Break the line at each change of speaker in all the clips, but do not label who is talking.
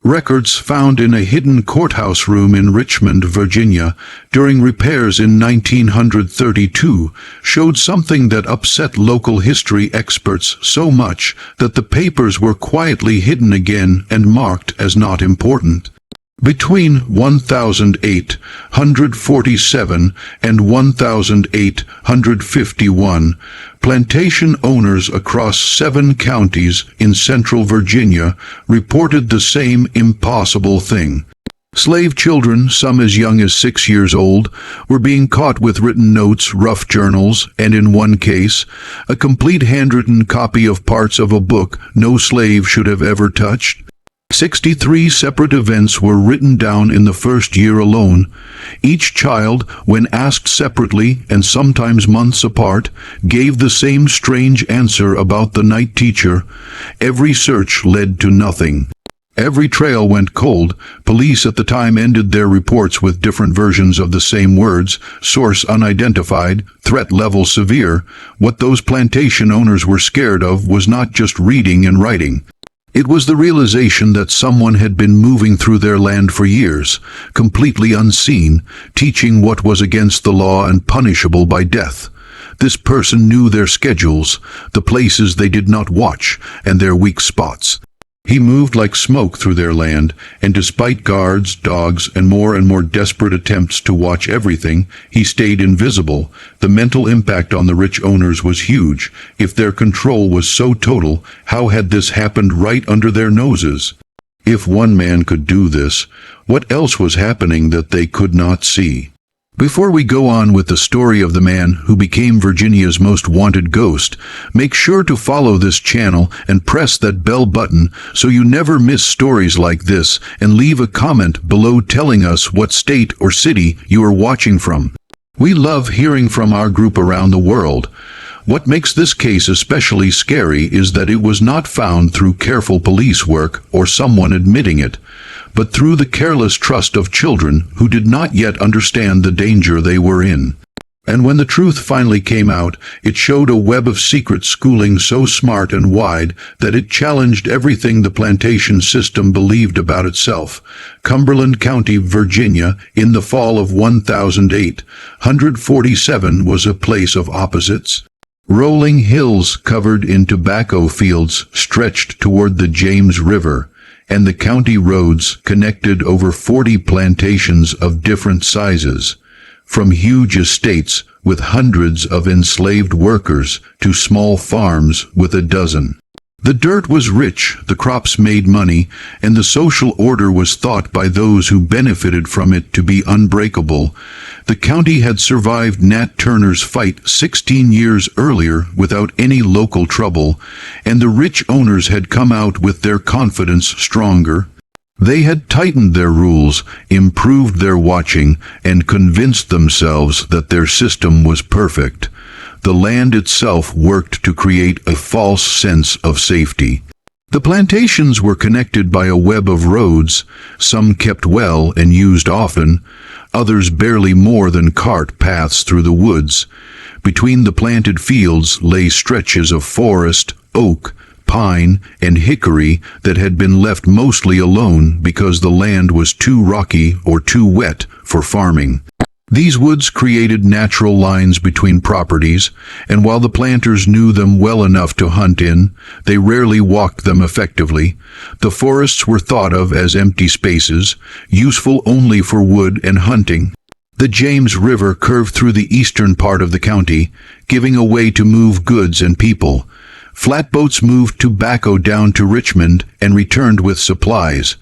Records found in a hidden courthouse room in Richmond, Virginia, during repairs in 1932 showed something that upset local history experts so much that the papers were quietly hidden again and marked as not important. Between 1847 and 1851, plantation owners across 7 counties in central Virginia reported the same impossible thing. Slave children, some as young as 6 years old, were being caught with written notes, rough journals, and in one case, a complete handwritten copy of parts of a book no slave should have ever touched. 63 separate events were written down in the first year alone. Each child, when asked separately and sometimes months apart, gave the same strange answer about the night teacher. Every search led to nothing. Every trail went cold. Police at the time ended their reports with different versions of the same words: source unidentified, threat level severe. What those plantation owners were scared of was not just reading and writing. It was the realization that someone had been moving through their land for years, completely unseen, teaching what was against the law and punishable by death. This person knew their schedules, the places they did not watch, and their weak spots. He moved like smoke through their land, and despite guards, dogs, and more desperate attempts to watch everything, he stayed invisible. The mental impact on the rich owners was huge. If their control was so total, how had this happened right under their noses? If one man could do this, what else was happening that they could not see? Before we go on with the story of the man who became Virginia's most wanted ghost, make sure to follow this channel and press that bell button so you never miss stories like this, and leave a comment below telling us what state or city you are watching from. We love hearing from our group around the world. What makes this case especially scary is that it was not found through careful police work or someone admitting it, but through the careless trust of children who did not yet understand the danger they were in. And when the truth finally came out, it showed a web of secret schooling so smart and wide that it challenged everything the plantation system believed about itself. Cumberland County, Virginia, in the fall of 1847 was a place of opposites. Rolling hills covered in tobacco fields stretched toward the James River, and the county roads connected over 40 plantations of different sizes, from huge estates with hundreds of enslaved workers to small farms with a dozen. The dirt was rich, the crops made money, and the social order was thought by those who benefited from it to be unbreakable. The county had survived Nat Turner's fight 16 years earlier without any local trouble, and the rich owners had come out with their confidence stronger. They had tightened their rules, improved their watching, and convinced themselves that their system was perfect. The land itself worked to create a false sense of safety. The plantations were connected by a web of roads, some kept well and used often, others barely more than cart paths through the woods. Between the planted fields lay stretches of forest, oak, pine, and hickory that had been left mostly alone because the land was too rocky or too wet for farming. These woods created natural lines between properties, and while the planters knew them well enough to hunt in, they rarely walked them effectively. The forests were thought of as empty spaces, useful only for wood and hunting. The James River curved through the eastern part of the county, giving a way to move goods and people. Flatboats moved tobacco down to Richmond and returned with supplies.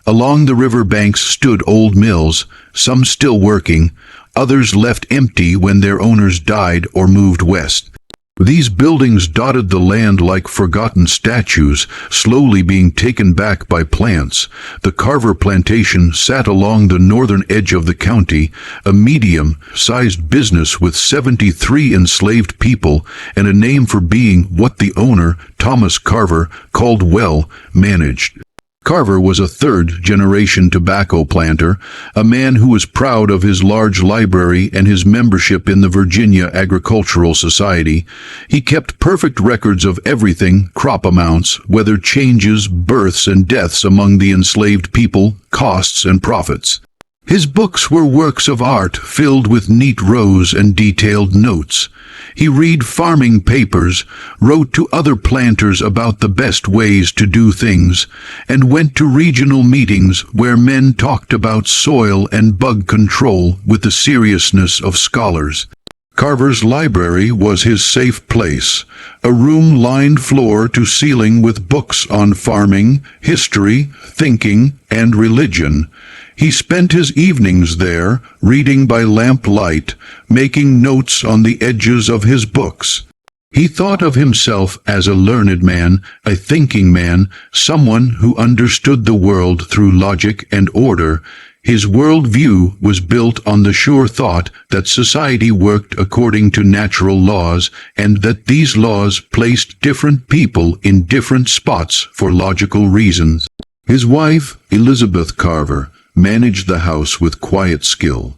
Along the river banks stood old mills, some still working, others left empty when their owners died or moved west. These buildings dotted the land like forgotten statues, slowly being taken back by plants. The Carver plantation sat along the northern edge of the county, a medium-sized business with 73 enslaved people and a name for being what the owner, Thomas Carver, called well managed. Carver was a third-generation tobacco planter, a man who was proud of his large library and his membership in the Virginia Agricultural Society. He kept perfect records of everything: crop amounts, weather changes, births and deaths among the enslaved people, costs and profits. His books were works of art filled with neat rows and detailed notes. He read farming papers, wrote to other planters about the best ways to do things, and went to regional meetings where men talked about soil and bug control with the seriousness of scholars. Carver's library was his safe place, a room lined floor to ceiling with books on farming, history, thinking, and religion. He spent his evenings there, reading by lamplight, making notes on the edges of his books. He thought of himself as a learned man, a thinking man, someone who understood the world through logic and order. His world view was built on the sure thought that society worked according to natural laws, and that these laws placed different people in different spots for logical reasons. His wife, Elizabeth Carver, managed the house with quiet skill.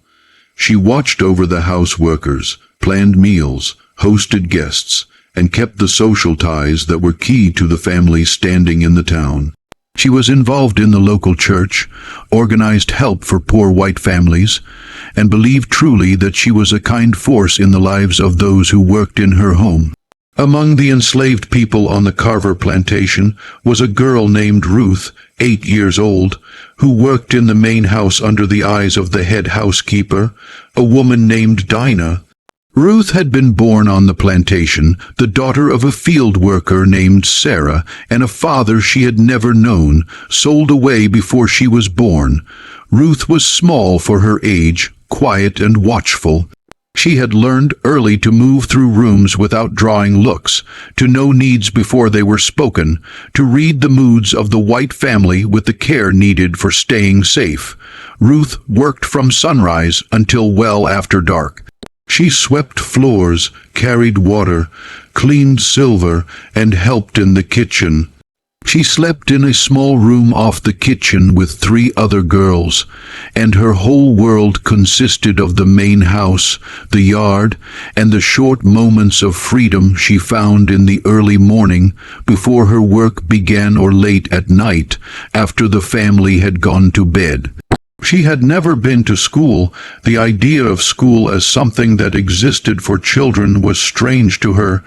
She watched over the house workers, planned meals, hosted guests, and kept the social ties that were key to the family's standing in the town. She was involved in the local church, organized help for poor white families, and believed truly that she was a kind force in the lives of those who worked in her home. Among the enslaved people on the Carver plantation was a girl named Ruth, 8 years old, who worked in the main house under the eyes of the head housekeeper, a woman named Dinah. Ruth had been born on the plantation, the daughter of a field worker named Sarah, and a father she had never known, sold away before she was born. Ruth was small for her age, quiet and watchful. She had learned early to move through rooms without drawing looks, to know needs before they were spoken, to read the moods of the white family with the care needed for staying safe. Ruth worked from sunrise until well after dark. She swept floors, carried water, cleaned silver, and helped in the kitchen. She slept in a small room off the kitchen with 3 other girls, and her whole world consisted of the main house, the yard, and the short moments of freedom she found in the early morning before her work began or late at night after the family had gone to bed. She had never been to school. The idea of school as something that existed for children was strange to her.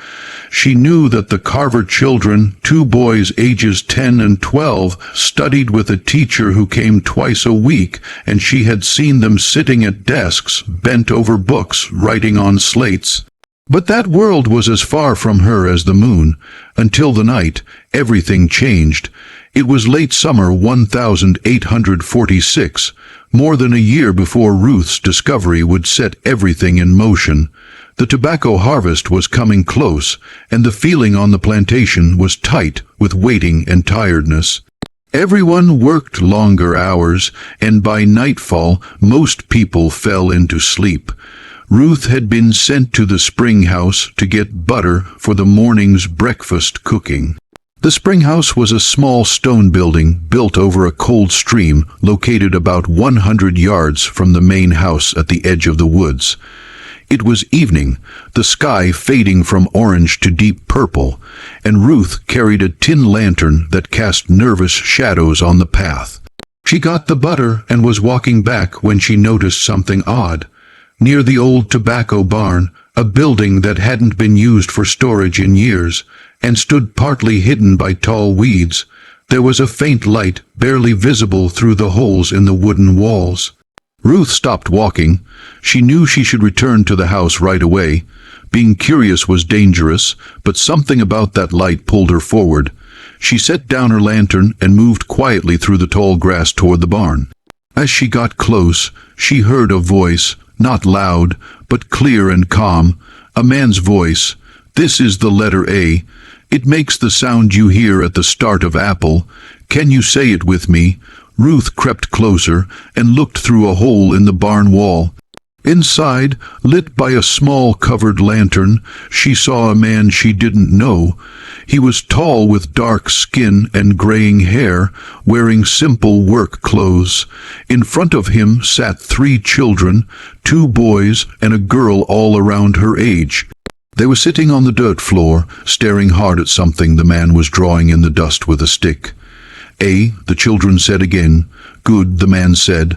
She knew that the Carver children, 2 boys ages 10 and 12, studied with a teacher who came twice a week, and she had seen them sitting at desks, bent over books, writing on slates. But that world was as far from her as the moon. Until the night, everything changed. It was late summer 1846, more than a year before Ruth's discovery would set everything in motion. The tobacco harvest was coming close, and the feeling on the plantation was tight with waiting and tiredness. Everyone worked longer hours, and by nightfall most people fell into sleep. Ruth had been sent to the spring house to get butter for the morning's breakfast cooking. The spring house was a small stone building built over a cold stream located about 100 yards from the main house at the edge of the woods. It was evening, the sky fading from orange to deep purple, and Ruth carried a tin lantern that cast nervous shadows on the path. She got the butter and was walking back when she noticed something odd. Near the old tobacco barn, a building that hadn't been used for storage in years, and stood partly hidden by tall weeds, there was a faint light barely visible through the holes in the wooden walls. Ruth stopped walking. She knew she should return to the house right away. Being curious was dangerous, but something about that light pulled her forward. She set down her lantern and moved quietly through the tall grass toward the barn. As she got close, she heard a voice, not loud, but clear and calm, a man's voice. "This is the letter A. It makes the sound you hear at the start of apple. Can you say it with me?" Ruth crept closer and looked through a hole in the barn wall. Inside, lit by a small covered lantern, she saw a man she didn't know. He was tall with dark skin and graying hair, wearing simple work clothes. In front of him sat 3 children, 2 boys and a girl all around her age. They were sitting on the dirt floor, staring hard at something the man was drawing in the dust with a stick. "A," the children said again. "Good," the man said.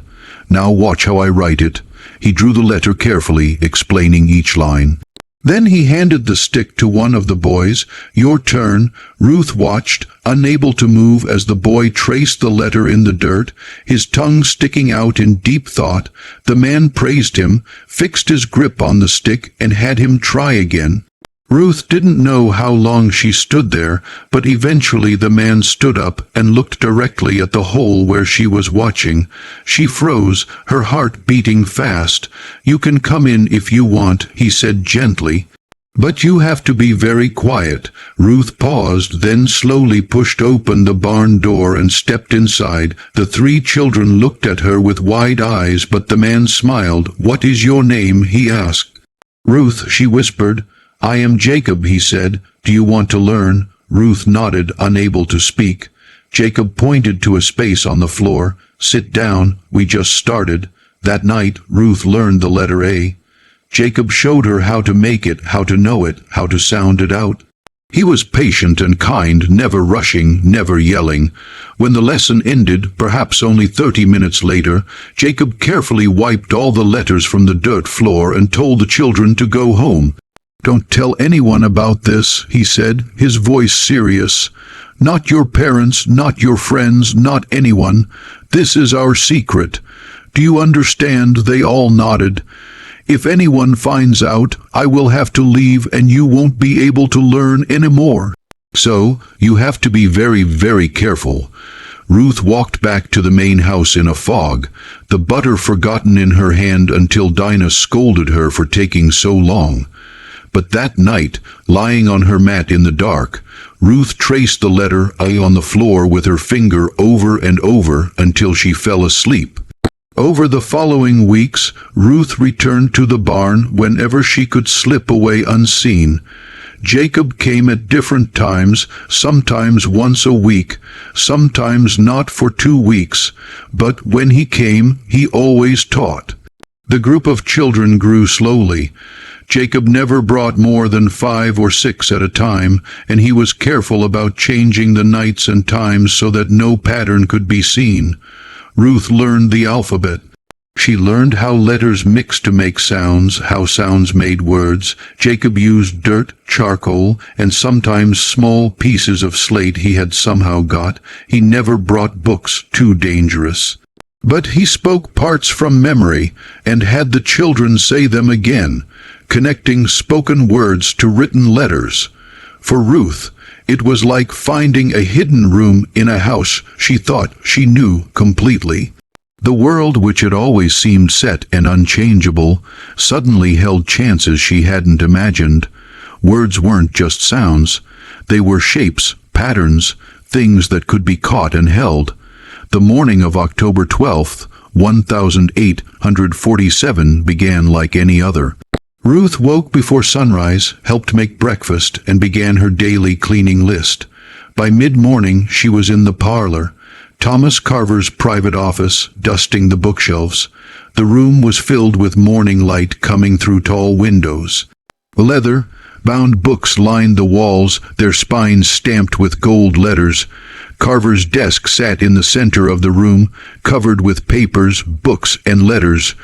"Now watch how I write it." He drew the letter carefully, explaining each line. Then he handed the stick to one of the boys. "Your turn." Ruth watched, unable to move as the boy traced the letter in the dirt, his tongue sticking out in deep thought. The man praised him, fixed his grip on the stick, and had him try again. Ruth didn't know how long she stood there, but eventually the man stood up and looked directly at the hole where she was watching. She froze, her heart beating fast. "You can come in if you want," he said gently. "But you have to be very quiet." Ruth paused, then slowly pushed open the barn door and stepped inside. The 3 children looked at her with wide eyes, but the man smiled. "What is your name?" he asked. "Ruth," she whispered. "I am Jacob," he said. "Do you want to learn?" Ruth nodded, unable to speak. Jacob pointed to a space on the floor. "Sit down. We just started." That night, Ruth learned the letter A. Jacob showed her how to make it, how to know it, how to sound it out. He was patient and kind, never rushing, never yelling. When the lesson ended, perhaps only 30 minutes later, Jacob carefully wiped all the letters from the dirt floor and told the children to go home. "Don't tell anyone about this," he said, his voice serious. "Not your parents, not your friends, not anyone. This is our secret. Do you understand?" They all nodded. "If anyone finds out, I will have to leave and you won't be able to learn anymore. So, you have to be very, very careful." Ruth walked back to the main house in a fog, the butter forgotten in her hand until Dinah scolded her for taking so long. But that night, lying on her mat in the dark, Ruth traced the letter A on the floor with her finger over and over until she fell asleep. Over the following weeks, Ruth returned to the barn whenever she could slip away unseen. Jacob came at different times, sometimes once a week, sometimes not for 2 weeks, but when he came, he always taught. The group of children grew slowly. Jacob never brought more than 5 or 6 at a time, and he was careful about changing the nights and times so that no pattern could be seen. Ruth learned the alphabet. She learned how letters mixed to make sounds, how sounds made words. Jacob used dirt, charcoal, and sometimes small pieces of slate he had somehow got. He never brought books, too dangerous. But he spoke parts from memory, and had the children say them again, connecting spoken words to written letters. For Ruth, it was like finding a hidden room in a house she thought she knew completely. The world, which had always seemed set and unchangeable, suddenly held chances she hadn't imagined. Words weren't just sounds. They were shapes, patterns, things that could be caught and held. The morning of October 12th, 1847 began like any other. Ruth woke before sunrise, helped make breakfast, and began her daily cleaning list. By mid-morning, she was in the parlor, Thomas Carver's private office, dusting the bookshelves. The room was filled with morning light coming through tall windows. Leather-bound books lined the walls, their spines stamped with gold letters. Carver's desk sat in the center of the room, covered with papers, books, and letters.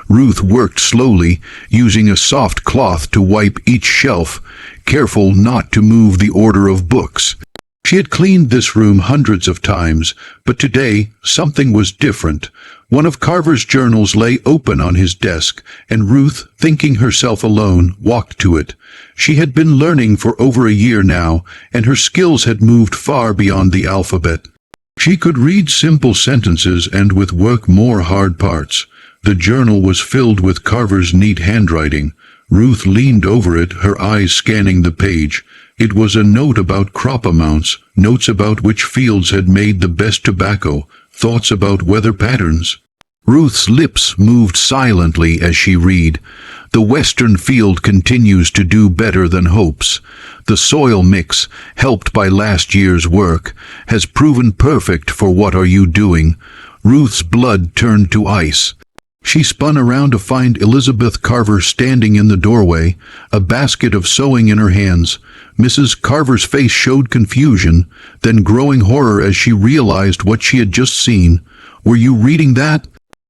Ruth worked slowly, using a soft cloth to wipe each shelf, careful not to move the order of books. She had cleaned this room hundreds of times, but today something was different. One of Carver's journals lay open on his desk, and Ruth, thinking herself alone, walked to it. She had been learning for over a year now, and her skills had moved far beyond the alphabet. She could read simple sentences and with work more hard parts. The journal was filled with Carver's neat handwriting. Ruth leaned over it, her eyes scanning the page. It was a note about crop amounts, notes about which fields had made the best tobacco, thoughts about weather patterns. Ruth's lips moved silently as she read. The western field continues to do better than hopes. The soil mix, helped by last year's work, has proven perfect for what are you doing. Ruth's blood turned to ice. She spun around to find Elizabeth Carver standing in the doorway, a basket of sewing in her hands. Mrs. Carver's face showed confusion, then growing horror as she realized what she had just seen. "Were you reading that?"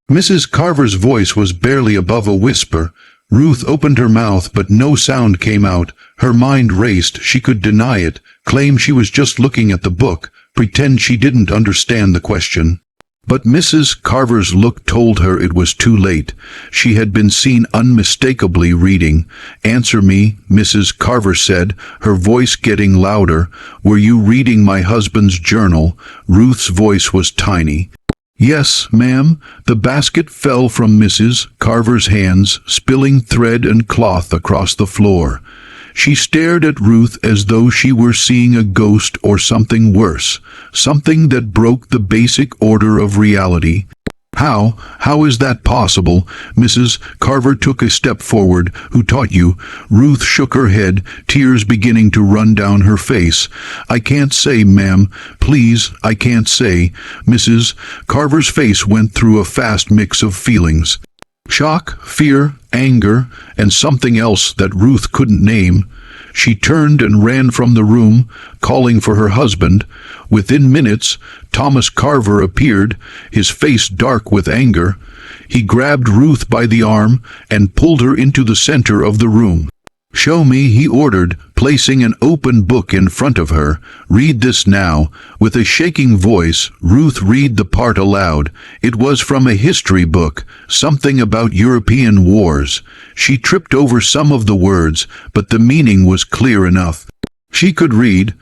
Mrs. Carver's voice was barely above a whisper. Ruth opened her mouth, but no sound came out. Her mind raced. She could deny it, claim she was just looking at the book, pretend she didn't understand the question. But Mrs. Carver's look told her it was too late. She had been seen unmistakably reading. "Answer me," Mrs. Carver said, her voice getting louder. "Were you reading my husband's journal?" Ruth's voice was tiny. "Yes, ma'am." The basket fell from Mrs. Carver's hands, spilling thread and cloth across the floor. She stared at Ruth as though she were seeing a ghost or something worse, something that broke the basic order of reality. How is that possible?" Mrs. Carver took a step forward. "Who taught you?" Ruth shook her head, tears beginning to run down her face. "I can't say, ma'am. Please, I can't say." Mrs. Carver's face went through a fast mix of feelings. Shock, fear, anger, and something else that Ruth couldn't name. She turned and ran from the room, calling for her husband. Within minutes, Thomas Carver appeared, his face dark with anger. He grabbed Ruth by the arm and pulled her into the center of the room. "Show me," he ordered, placing an open book in front of her. "Read this now." With a shaking voice, Ruth read the part aloud. It was from a history book, something about European wars. She tripped over some of the words, but the meaning was clear enough. She could read.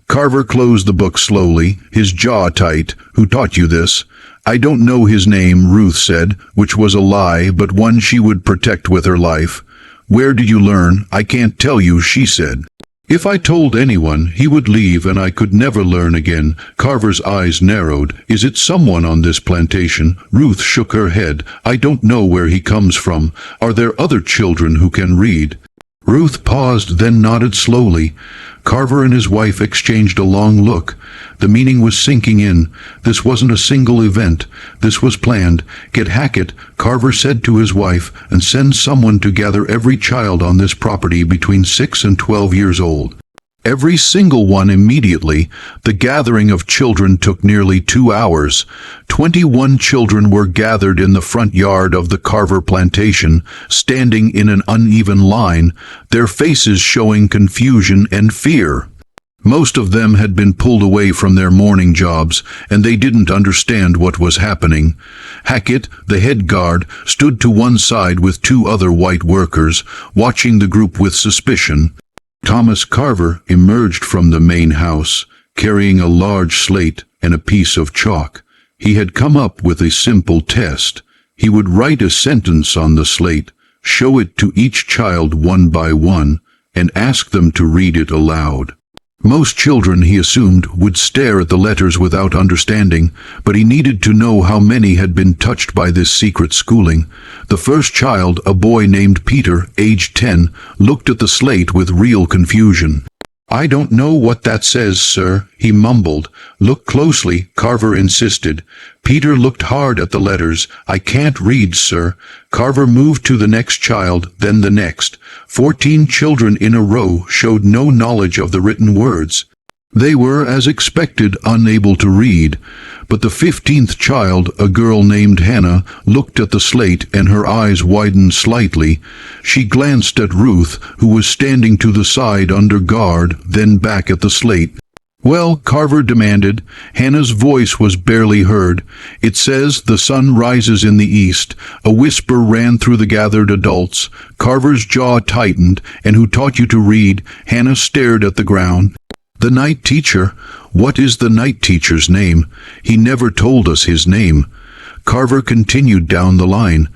Carver closed the book slowly, his jaw tight. "Who taught you this?" "I don't know his name," Ruth said, which was a lie, but one she would protect with her life. "Where did you learn?" "I can't tell you," she said. "If I told anyone, he would leave and I could never learn again." Carver's eyes narrowed. "Is it someone on this plantation?" Ruth shook her head. "I don't know where he comes from. Are there other children who can read?" Ruth paused, then nodded slowly. Carver and his wife exchanged a long look. The meaning was sinking in. This wasn't a single event. This was planned. "Get Hackett," Carver said to his wife, "and send someone to gather every child on this property between 6 and 12 years old. Every single one immediately." The gathering of children took nearly 2 hours. 21 children were gathered in the front yard of the Carver plantation, standing in an uneven line, their faces showing confusion and fear. Most of them had been pulled away from their morning jobs, and they didn't understand what was happening. Hackett, the head guard, stood to one side with 2 other white workers, watching the group with suspicion. Thomas Carver emerged from the main house, carrying a large slate and a piece of chalk. He had come up with a simple test. He would write a sentence on the slate, show it to each child one by one, and ask them to read it aloud. Most children, he assumed, would stare at the letters without understanding, but he needed to know how many had been touched by this secret schooling. The first child, a boy named Peter, aged 10, looked at the slate with real confusion. "I don't know what that says, sir," he mumbled. "Look closely," Carver insisted. Peter looked hard at the letters. "I can't read, sir." Carver moved to the next child, then the next. 14 children in a row showed no knowledge of the written words. They were, as expected, unable to read. But the 15th child, a girl named Hannah, looked at the slate and her eyes widened slightly. She glanced at Ruth, who was standing to the side under guard, then back at the slate. "Well," Carver demanded. Hannah's voice was barely heard. "It says the sun rises in the east." A whisper ran through the gathered adults. Carver's jaw tightened. "And who taught you to read?" Hannah stared at the ground. "The night teacher." "What is the night teacher's name?" "He never told us his name." Carver continued down the line.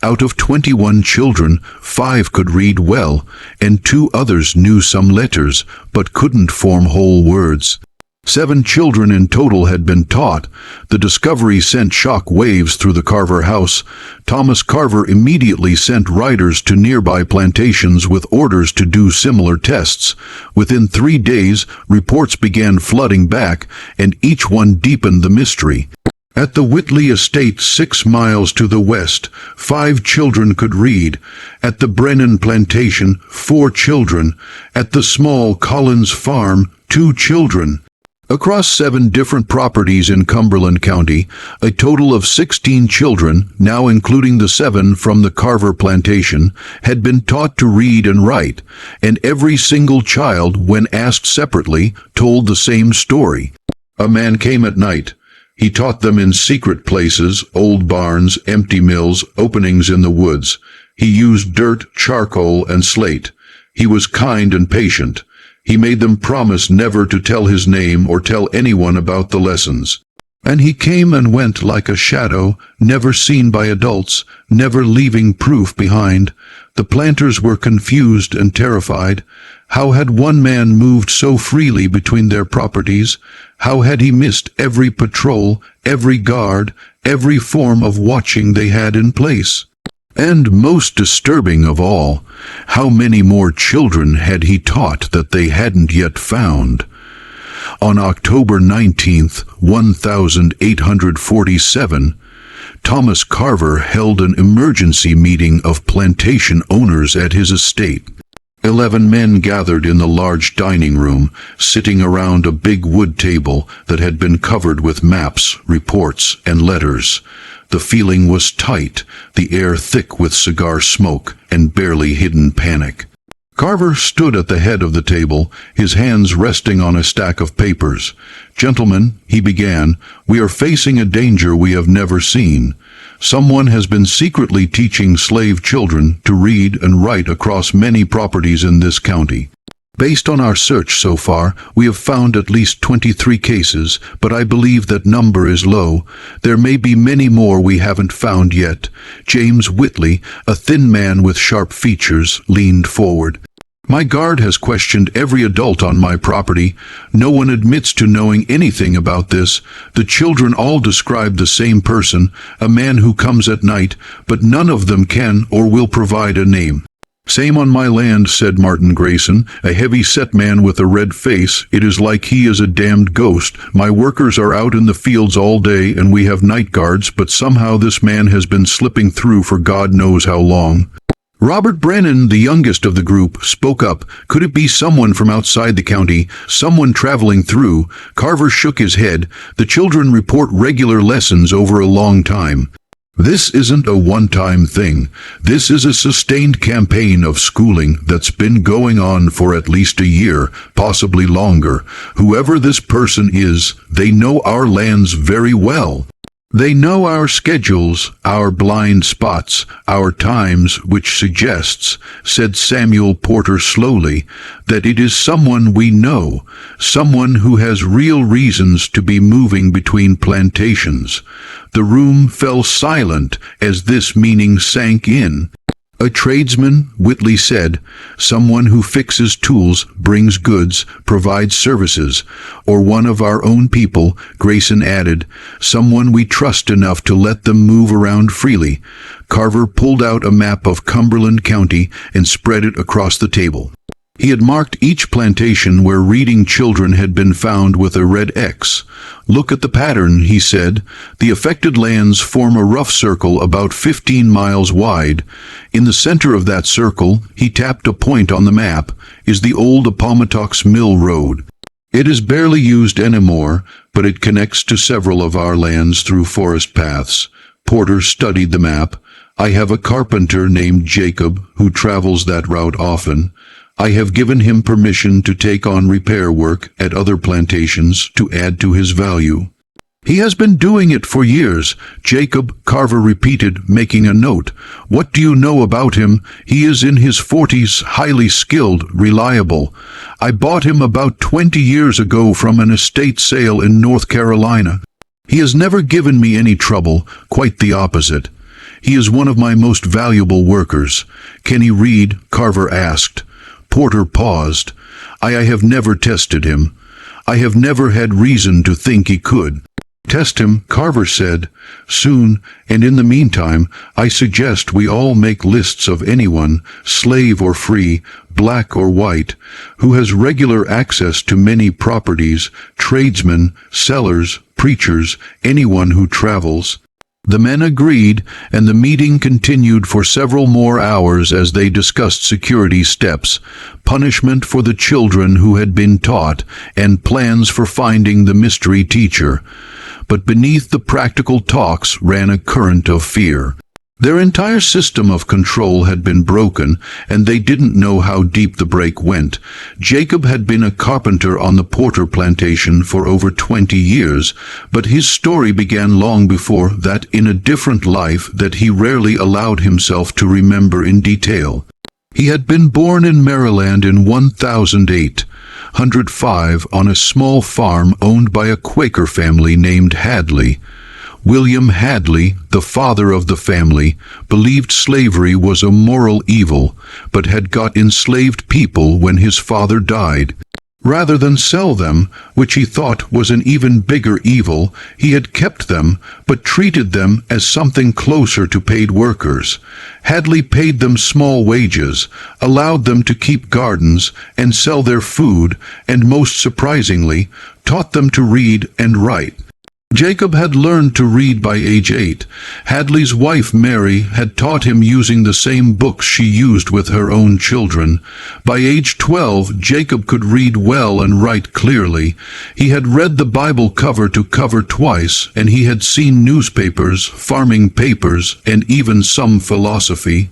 Out of 21 children, 5 could read well, and 2 others knew some letters, but couldn't form whole words. 7 children in total had been taught. The discovery sent shock waves through the Carver house. Thomas Carver immediately sent writers to nearby plantations with orders to do similar tests. Within 3 days, reports began flooding back, and each one deepened the mystery. At the Whitley estate 6 miles to the west, 5 children could read. At the Brennan plantation, 4 children. At the small Collins farm, 2 children. Across 7 different properties in Cumberland County, a total of 16 children, now including the 7 from the Carver plantation, had been taught to read and write, and every single child, when asked separately, told the same story. A man came at night. He taught them in secret places, old barns, empty mills, openings in the woods. He used dirt, charcoal, and slate. He was kind and patient. He made them promise never to tell his name or tell anyone about the lessons. And he came and went like a shadow, never seen by adults, never leaving proof behind. The planters were confused and terrified. How had one man moved so freely between their properties? How had he missed every patrol, every guard, every form of watching they had in place? And most disturbing of all, how many more children had he taught that they hadn't yet found? On October 19th, 1847, Thomas Carver held an emergency meeting of plantation owners at his estate. 11 men gathered in the large dining room, sitting around a big wood table that had been covered with maps, reports, and letters. The feeling was tight, the air thick with cigar smoke and barely hidden panic. Carver stood at the head of the table, his hands resting on a stack of papers. "Gentlemen," he began, "we are facing a danger we have never seen. Someone has been secretly teaching slave children to read and write across many properties in this county. Based on our search so far, we have found at least 23 cases, but I believe that number is low. There may be many more we haven't found yet." James Whitley, a thin man with sharp features, leaned forward. "My guard has questioned every adult on my property. No one admits to knowing anything about this. The children all describe the same person, a man who comes at night, but none of them can or will provide a name." "Same on my land," said Martin Grayson, a heavy-set man with a red face. "It is like he is a damned ghost. My workers are out in the fields all day, and we have night guards, but somehow this man has been slipping through for God knows how long." Robert Brennan, the youngest of the group, spoke up. "Could it be someone from outside the county, someone traveling through?" Carver shook his head. "The children report regular lessons over a long time. This isn't a one-time thing. This is a sustained campaign of schooling that's been going on for at least a year, possibly longer. Whoever this person is, they know our lands very well. They know our schedules, our blind spots, our times, which suggests," said Samuel Porter slowly, "that it is someone we know, someone who has real reasons to be moving between plantations." The room fell silent as this meaning sank in. "A tradesman," Whitley said, "someone who fixes tools, brings goods, provides services." "Or one of our own people," Grayson added, "someone we trust enough to let them move around freely." Carver pulled out a map of Cumberland County and spread it across the table. He had marked each plantation where reading children had been found with a red X. "Look at the pattern," he said. "The affected lands form a rough circle about 15 miles wide. In the center of that circle," he tapped a point on the map, "is the old Appomattox Mill Road. It is barely used anymore, but it connects to several of our lands through forest paths." Porter studied the map. "I have a carpenter named Jacob who travels that route often. I have given him permission to take on repair work at other plantations to add to his value." "He has been doing it for years," Jacob, Carver repeated, making a note. "What do you know about him?" "He is in his 40s, highly skilled, reliable. I bought him about 20 years ago from an estate sale in North Carolina. He has never given me any trouble, quite the opposite. He is one of my most valuable workers." "Can he read?" Carver asked. Porter paused. I have never tested him. I have never had reason to think he could. Test him, Carver said. Soon, and in the meantime, I suggest we all make lists of anyone, slave or free, black or white, who has regular access to many properties, tradesmen, sellers, preachers, anyone who travels. The men agreed, and the meeting continued for several more hours as they discussed security steps, punishment for the children who had been taught, and plans for finding the mystery teacher. But beneath the practical talks ran a current of fear. Their entire system of control had been broken, and they didn't know how deep the break went. Jacob had been a carpenter on the Porter plantation for over 20 years, but his story began long before that, in a different life that he rarely allowed himself to remember in detail. He had been born in Maryland in 1805 on a small farm owned by a Quaker family named Hadley. William Hadley, the father of the family, believed slavery was a moral evil, but had got enslaved people when his father died. Rather than sell them, which he thought was an even bigger evil, he had kept them, but treated them as something closer to paid workers. Hadley paid them small wages, allowed them to keep gardens and sell their food, and most surprisingly, taught them to read and write. Jacob had learned to read by age 8. Hadley's wife Mary had taught him using the same books she used with her own children. By age 12, Jacob could read well and write clearly. He had read the Bible cover to cover twice, and he had seen newspapers, farming papers, and even some philosophy.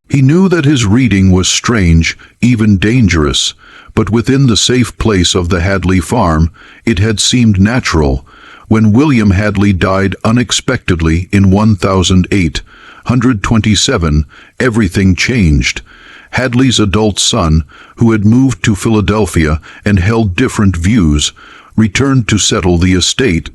He knew that his reading was strange, even dangerous, but within the safe place of the Hadley farm, it had seemed natural. When William Hadley died unexpectedly in 1827, everything changed. Hadley's adult son, who had moved to Philadelphia and held different views, returned to settle the estate.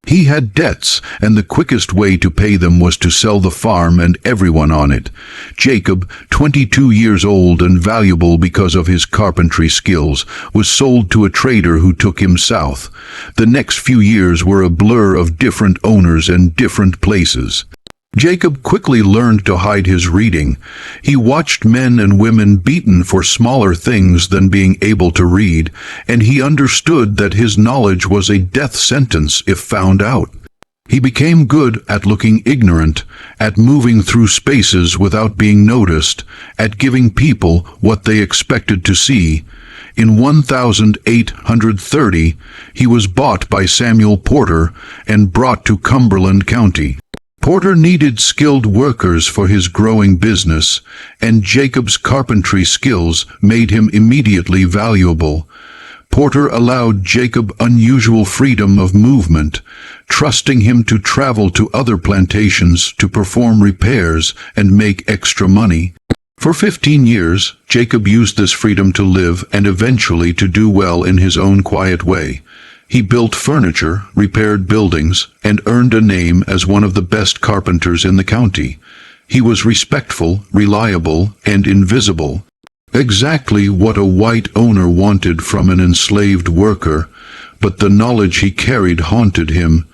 He had debts, and the quickest way to pay them was to sell the farm and everyone on it. Jacob, 22 years old and valuable because of his carpentry skills, was sold to a trader who took him south. The next few years were a blur of different owners and different places. Jacob quickly learned to hide his reading. He watched men and women beaten for smaller things than being able to read, and he understood that his knowledge was a death sentence if found out. He became good at looking ignorant, at moving through spaces without being noticed, at giving people what they expected to see. In 1830, he was bought by Samuel Porter and brought to Cumberland County. Porter needed skilled workers for his growing business, and Jacob's carpentry skills made him immediately valuable. Porter allowed Jacob unusual freedom of movement, trusting him to travel to other plantations to perform repairs and make extra money. For 15 years, Jacob used this freedom to live and eventually to do well in his own quiet way. He built furniture, repaired buildings, and earned a name as one of the best carpenters in the county. He was respectful, reliable, and invisible. Exactly what a white owner wanted from an enslaved worker, but the knowledge he carried haunted him.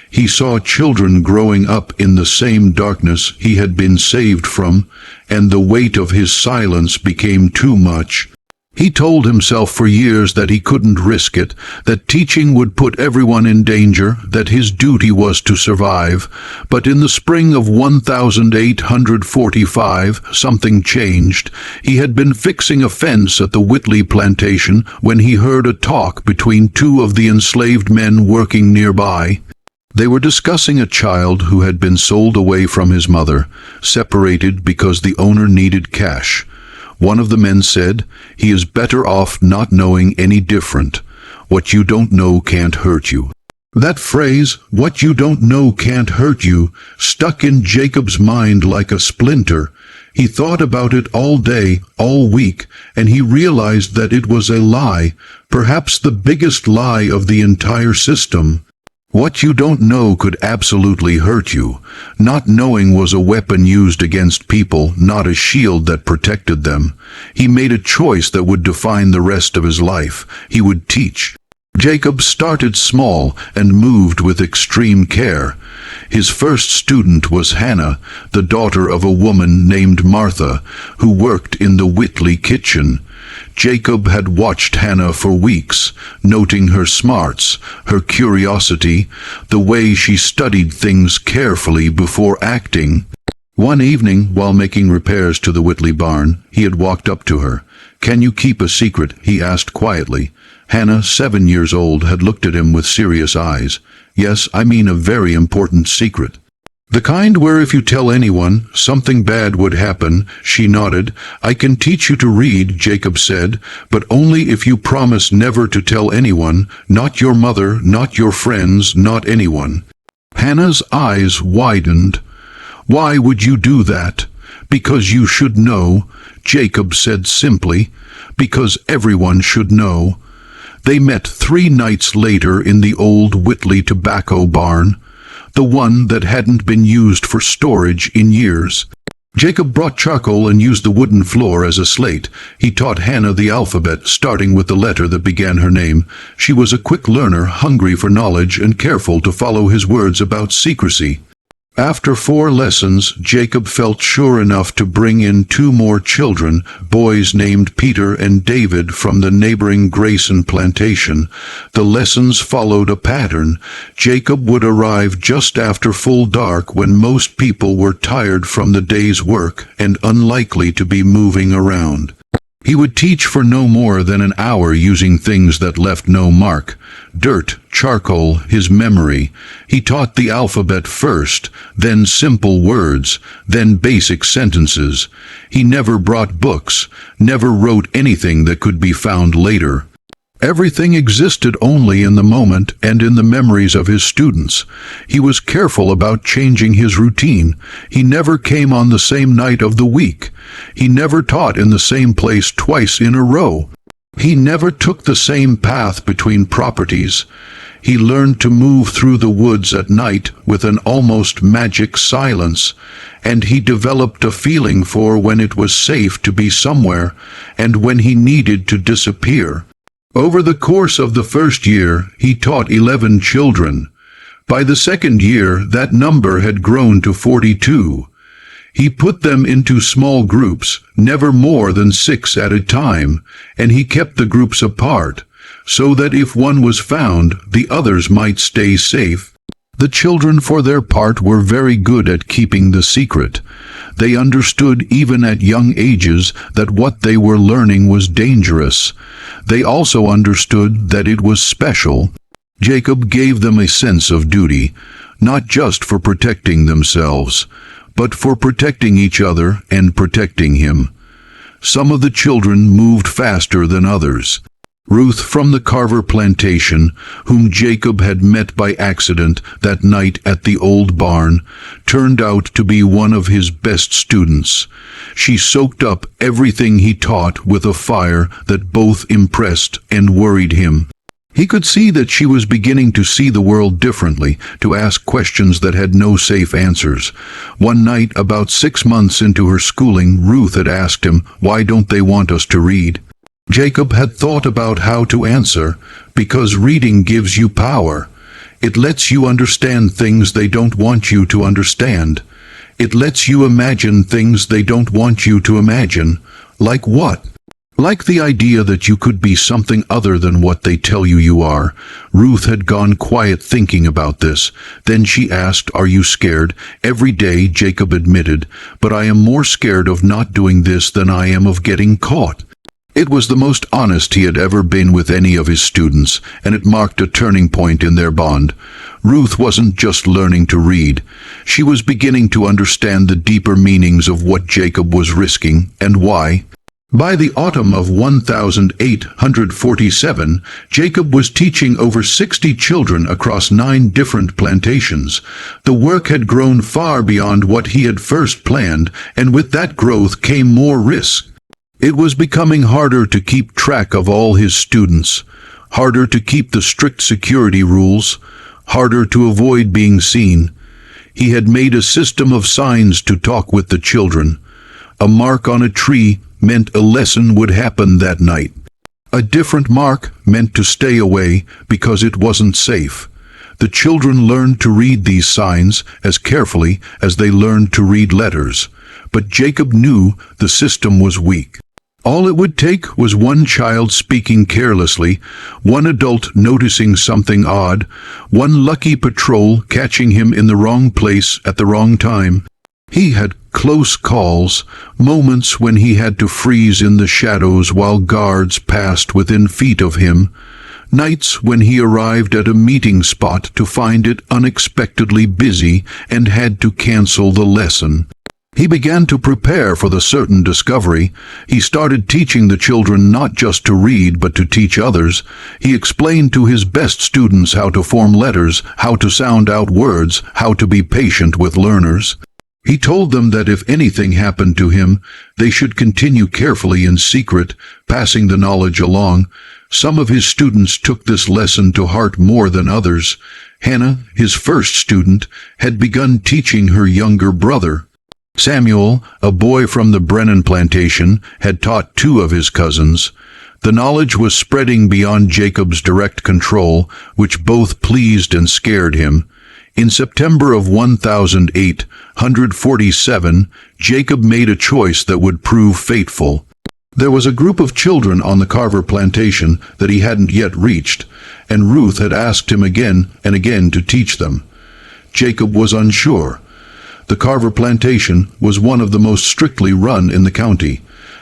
He saw children growing up in the same darkness he had been saved from, and the weight of his silence became too much. He told himself for years that he couldn't risk it, that teaching would put everyone in danger, that his duty was to survive. But in the spring of 1845, something changed. He had been fixing a fence at the Whitley plantation when he heard a talk between two of the enslaved men working nearby. They were discussing a child who had been sold away from his mother, separated because the owner needed cash. One of the men said, "He is better off not knowing any different. What you don't know can't hurt you." That phrase, "what you don't know can't hurt you," stuck in Jacob's mind like a splinter. He thought about it all day, all week, and he realized that it was a lie, perhaps the biggest lie of the entire system. What you don't know could absolutely hurt you. Not knowing was a weapon used against people, not a shield that protected them. He made a choice that would define the rest of his life. He would teach. Jacob started small and moved with extreme care. His first student was Hannah, the daughter of a woman named Martha, who worked in the Whitley kitchen. Jacob had watched Hannah for weeks, noting her smarts, her curiosity, the way she studied things carefully before acting. One evening, while making repairs to the Whitley barn, he had walked up to her. "Can you keep a secret?" he asked quietly. Hannah, 7 years old, had looked at him with serious eyes. "Yes, I mean a very important secret." "The kind where if you tell anyone, something bad would happen," she nodded. "I can teach you to read," Jacob said, "but only if you promise never to tell anyone, not your mother, not your friends, not anyone." Hannah's eyes widened. "Why would you do that?" "Because you should know," Jacob said simply. "Because everyone should know." They met 3 nights later in the old Whitley tobacco barn, the one that hadn't been used for storage in years. Jacob brought charcoal and used the wooden floor as a slate. He taught Hannah the alphabet, starting with the letter that began her name. She was a quick learner, hungry for knowledge and careful to follow his words about secrecy. After 4 lessons, Jacob felt sure enough to bring in 2 more children, boys named Peter and David from the neighboring Grayson plantation. The lessons followed a pattern. Jacob would arrive just after full dark when most people were tired from the day's work and unlikely to be moving around. He would teach for no more than an hour using things that left no mark. Dirt, charcoal, his memory. He taught the alphabet first, then simple words, then basic sentences. He never brought books, never wrote anything that could be found later. Everything existed only in the moment and in the memories of his students. He was careful about changing his routine. He never came on the same night of the week. He never taught in the same place twice in a row. He never took the same path between properties. He learned to move through the woods at night with an almost magic silence, and he developed a feeling for when it was safe to be somewhere and when he needed to disappear. Over the course of the first year, he taught 11 children. By the second year, that number had grown to 42. He put them into small groups, never more than 6 at a time, and he kept the groups apart, so that if one was found, the others might stay safe. The children, for their part, were very good at keeping the secret. They understood even at young ages that what they were learning was dangerous. They also understood that it was special. Jacob gave them a sense of duty, not just for protecting themselves, but for protecting each other and protecting him. Some of the children moved faster than others. Ruth from the Carver plantation, whom Jacob had met by accident that night at the old barn, turned out to be one of his best students. She soaked up everything he taught with a fire that both impressed and worried him. He could see that she was beginning to see the world differently, to ask questions that had no safe answers. One night, about 6 months into her schooling, Ruth had asked him, "Why don't they want us to read?" Jacob had thought about how to answer, "Because reading gives you power. It lets you understand things they don't want you to understand. It lets you imagine things they don't want you to imagine." Like what? Like the idea that you could be something other than what they tell you you are. Ruth had gone quiet thinking about this. Then she asked, "Are you scared?" "Every day," Jacob admitted, "but I am more scared of not doing this than I am of getting caught." It was the most honest he had ever been with any of his students, and it marked a turning point in their bond. Ruth wasn't just learning to read. She was beginning to understand the deeper meanings of what Jacob was risking and why. By the autumn of 1847, Jacob was teaching over 60 children across 9 different plantations. The work had grown far beyond what he had first planned, and with that growth came more risk. It was becoming harder to keep track of all his students, harder to keep the strict security rules, harder to avoid being seen. He had made a system of signs to talk with the children. A mark on a tree meant a lesson would happen that night. A different mark meant to stay away because it wasn't safe. The children learned to read these signs as carefully as they learned to read letters. But Jacob knew the system was weak. All it would take was one child speaking carelessly, one adult noticing something odd, one lucky patrol catching him in the wrong place at the wrong time. He had close calls, moments when he had to freeze in the shadows while guards passed within feet of him, nights when he arrived at a meeting spot to find it unexpectedly busy and had to cancel the lesson. He began to prepare for the certain discovery. He started teaching the children not just to read but to teach others. He explained to his best students how to form letters, how to sound out words, how to be patient with learners. He told them that if anything happened to him, they should continue carefully in secret, passing the knowledge along. Some of his students took this lesson to heart more than others. Hannah, his first student, had begun teaching her younger brother. Samuel, a boy from the Brennan plantation, had taught two of his cousins. The knowledge was spreading beyond Jacob's direct control, which both pleased and scared him. In September of 1847, Jacob made a choice that would prove fateful. There was a group of children on the Carver plantation that he hadn't yet reached, and Ruth had asked him again and again to teach them. Jacob was unsure. The Carver plantation was one of the most strictly run in the county,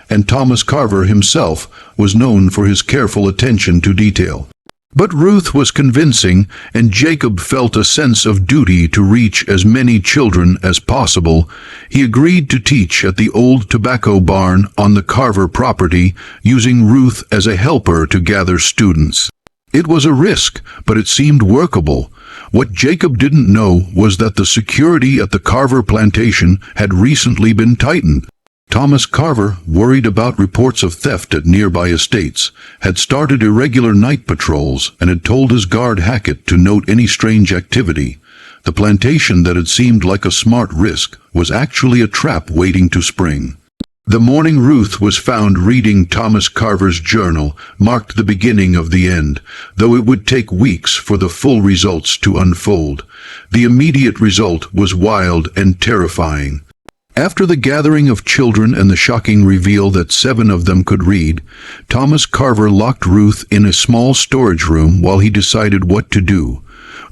and Thomas Carver himself was known for his careful attention to detail. But Ruth was convincing, and Jacob felt a sense of duty to reach as many children as possible. He agreed to teach at the old tobacco barn on the Carver property, using Ruth as a helper to gather students. It was a risk, but it seemed workable. What Jacob didn't know was that the security at the Carver plantation had recently been tightened. Thomas Carver, worried about reports of theft at nearby estates, had started irregular night patrols and had told his guard Hackett to note any strange activity. The plantation that had seemed like a smart risk was actually a trap waiting to spring. The morning Ruth was found reading Thomas Carver's journal marked the beginning of the end, though it would take weeks for the full results to unfold. The immediate result was wild and terrifying. After the gathering of children and the shocking reveal that 7 of them could read, Thomas Carver locked Ruth in a small storage room while he decided what to do.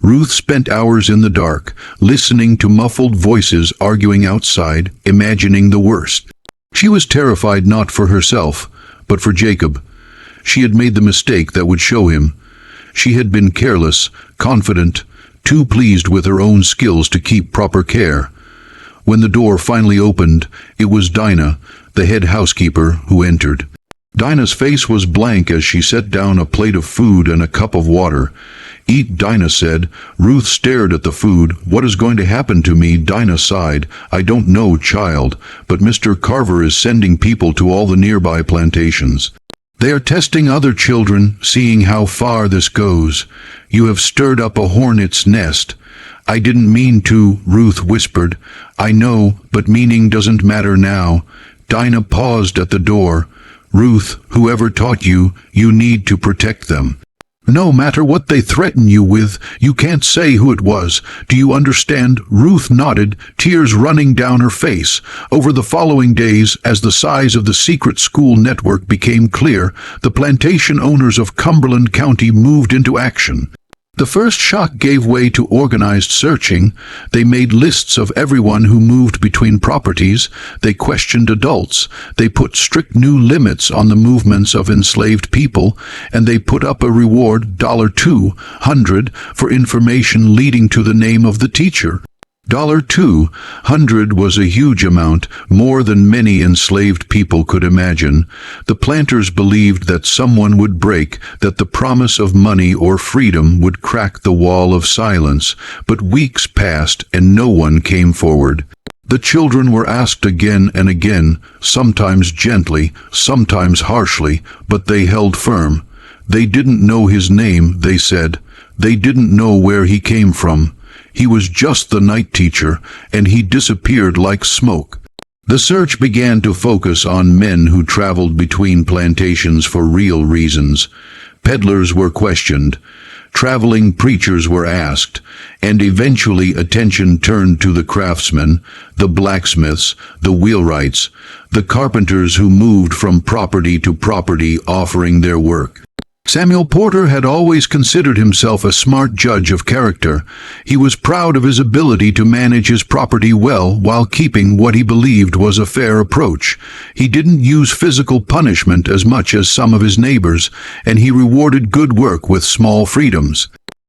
Ruth spent hours in the dark, listening to muffled voices arguing outside, imagining the worst. She was terrified not for herself, but for Jacob. She had made the mistake that would show him. She had been careless, confident, too pleased with her own skills to keep proper care. When the door finally opened, it was Dinah, the head housekeeper, who entered. Dinah's face was blank as she set down a plate of food and a cup of water. "Eat," Dinah said. Ruth stared at the food. "What is going to happen to me?" Dinah sighed. "I don't know, child, but Mr. Carver is sending people to all the nearby plantations. They are testing other children, seeing how far this goes. You have stirred up a hornet's nest." "I didn't mean to," Ruth whispered. "I know, but meaning doesn't matter now." Dinah paused at the door. "Ruth, whoever taught you, you need to protect them. No matter what they threaten you with, you can't say who it was. Do you understand?" Ruth nodded, tears running down her face. Over the following days, as the size of the secret school network became clear, the plantation owners of Cumberland County moved into action. The first shock gave way to organized searching. They made lists of everyone who moved between properties. They questioned adults. They put strict new limits on the movements of enslaved people, and they put up a reward, $200, for information leading to the name of the teacher. $200 was a huge amount, more than many enslaved people could imagine. The planters believed that someone would break, that the promise of money or freedom would crack the wall of silence, but weeks passed and no one came forward. The children were asked again and again, sometimes gently, sometimes harshly, but they held firm. They didn't know his name, they said. They didn't know where he came from. He was just the night teacher, and he disappeared like smoke. The search began to focus on men who traveled between plantations for real reasons. Peddlers were questioned. Traveling preachers were asked, and eventually attention turned to the craftsmen, the blacksmiths, the wheelwrights, the carpenters who moved from property to property offering their work. Samuel Porter had always considered himself a smart judge of character. He was proud of his ability to manage his property well while keeping what he believed was a fair approach. He didn't use physical punishment as much as some of his neighbors, and he rewarded good work with small freedoms.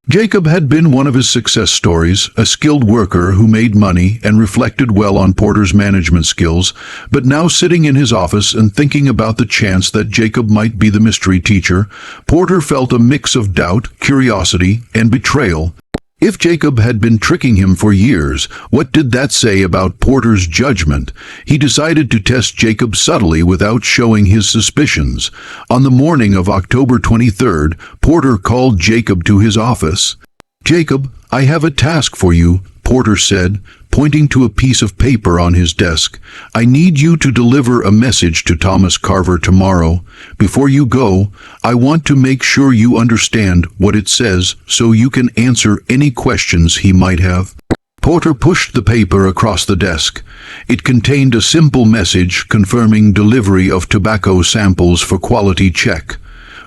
Jacob had been one of his success stories, a skilled worker who made money and reflected well on Porter's management skills, but now sitting in his office and thinking about the chance that Jacob might be the mystery teacher, Porter felt a mix of doubt, curiosity, and betrayal. If Jacob had been tricking him for years, what did that say about Porter's judgment? He decided to test Jacob subtly without showing his suspicions. On the morning of October 23rd, Porter called Jacob to his office. "Jacob, I have a task for you," Porter said, pointing to a piece of paper on his desk. "I need you to deliver a message to Thomas Carver tomorrow. Before you go, I want to make sure you understand what it says so you can answer any questions he might have." Porter pushed the paper across the desk. It contained a simple message confirming delivery of tobacco samples for quality check.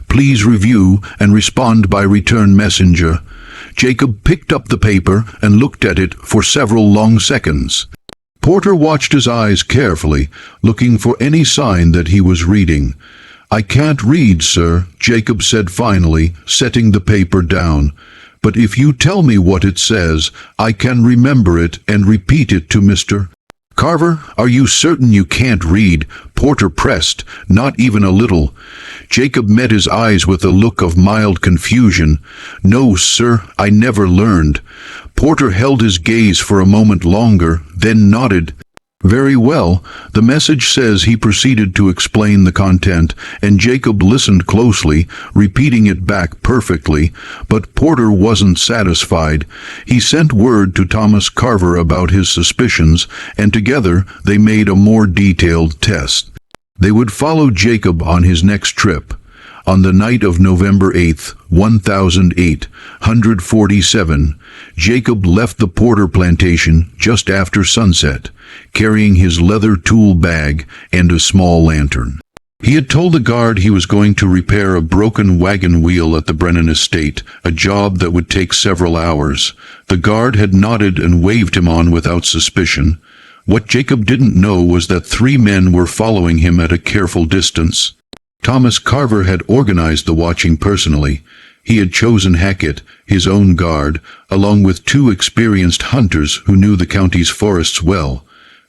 "Please review and respond by return messenger." Jacob picked up the paper and looked at it for several long seconds. Porter watched his eyes carefully, looking for any sign that he was reading. "I can't read, sir," Jacob said finally, setting the paper down. "But if you tell me what it says, I can remember it and repeat it to Mr. Carver. Are you certain you can't read?" Porter pressed, "Not even a little." Jacob met his eyes with a look of mild confusion. "No, sir, I never learned." Porter held his gaze for a moment longer, then nodded. "Very well." The message says he proceeded to explain the content, and Jacob listened closely, repeating it back perfectly. But Porter wasn't satisfied. He sent word to Thomas Carver about his suspicions, and together they made a more detailed test. They would follow Jacob on his next trip. On the night of November 8th, 1847, Jacob left the Porter plantation just after sunset, carrying his leather tool bag and a small lantern. He had told the guard he was going to repair a broken wagon wheel at the Brennan estate, a job that would take several hours. The guard had nodded and waved him on without suspicion. What Jacob didn't know was that 3 men were following him at a careful distance. Thomas Carver had organized the watching personally. He had chosen Hackett, his own guard, along with 2 experienced hunters who knew the county's forests well.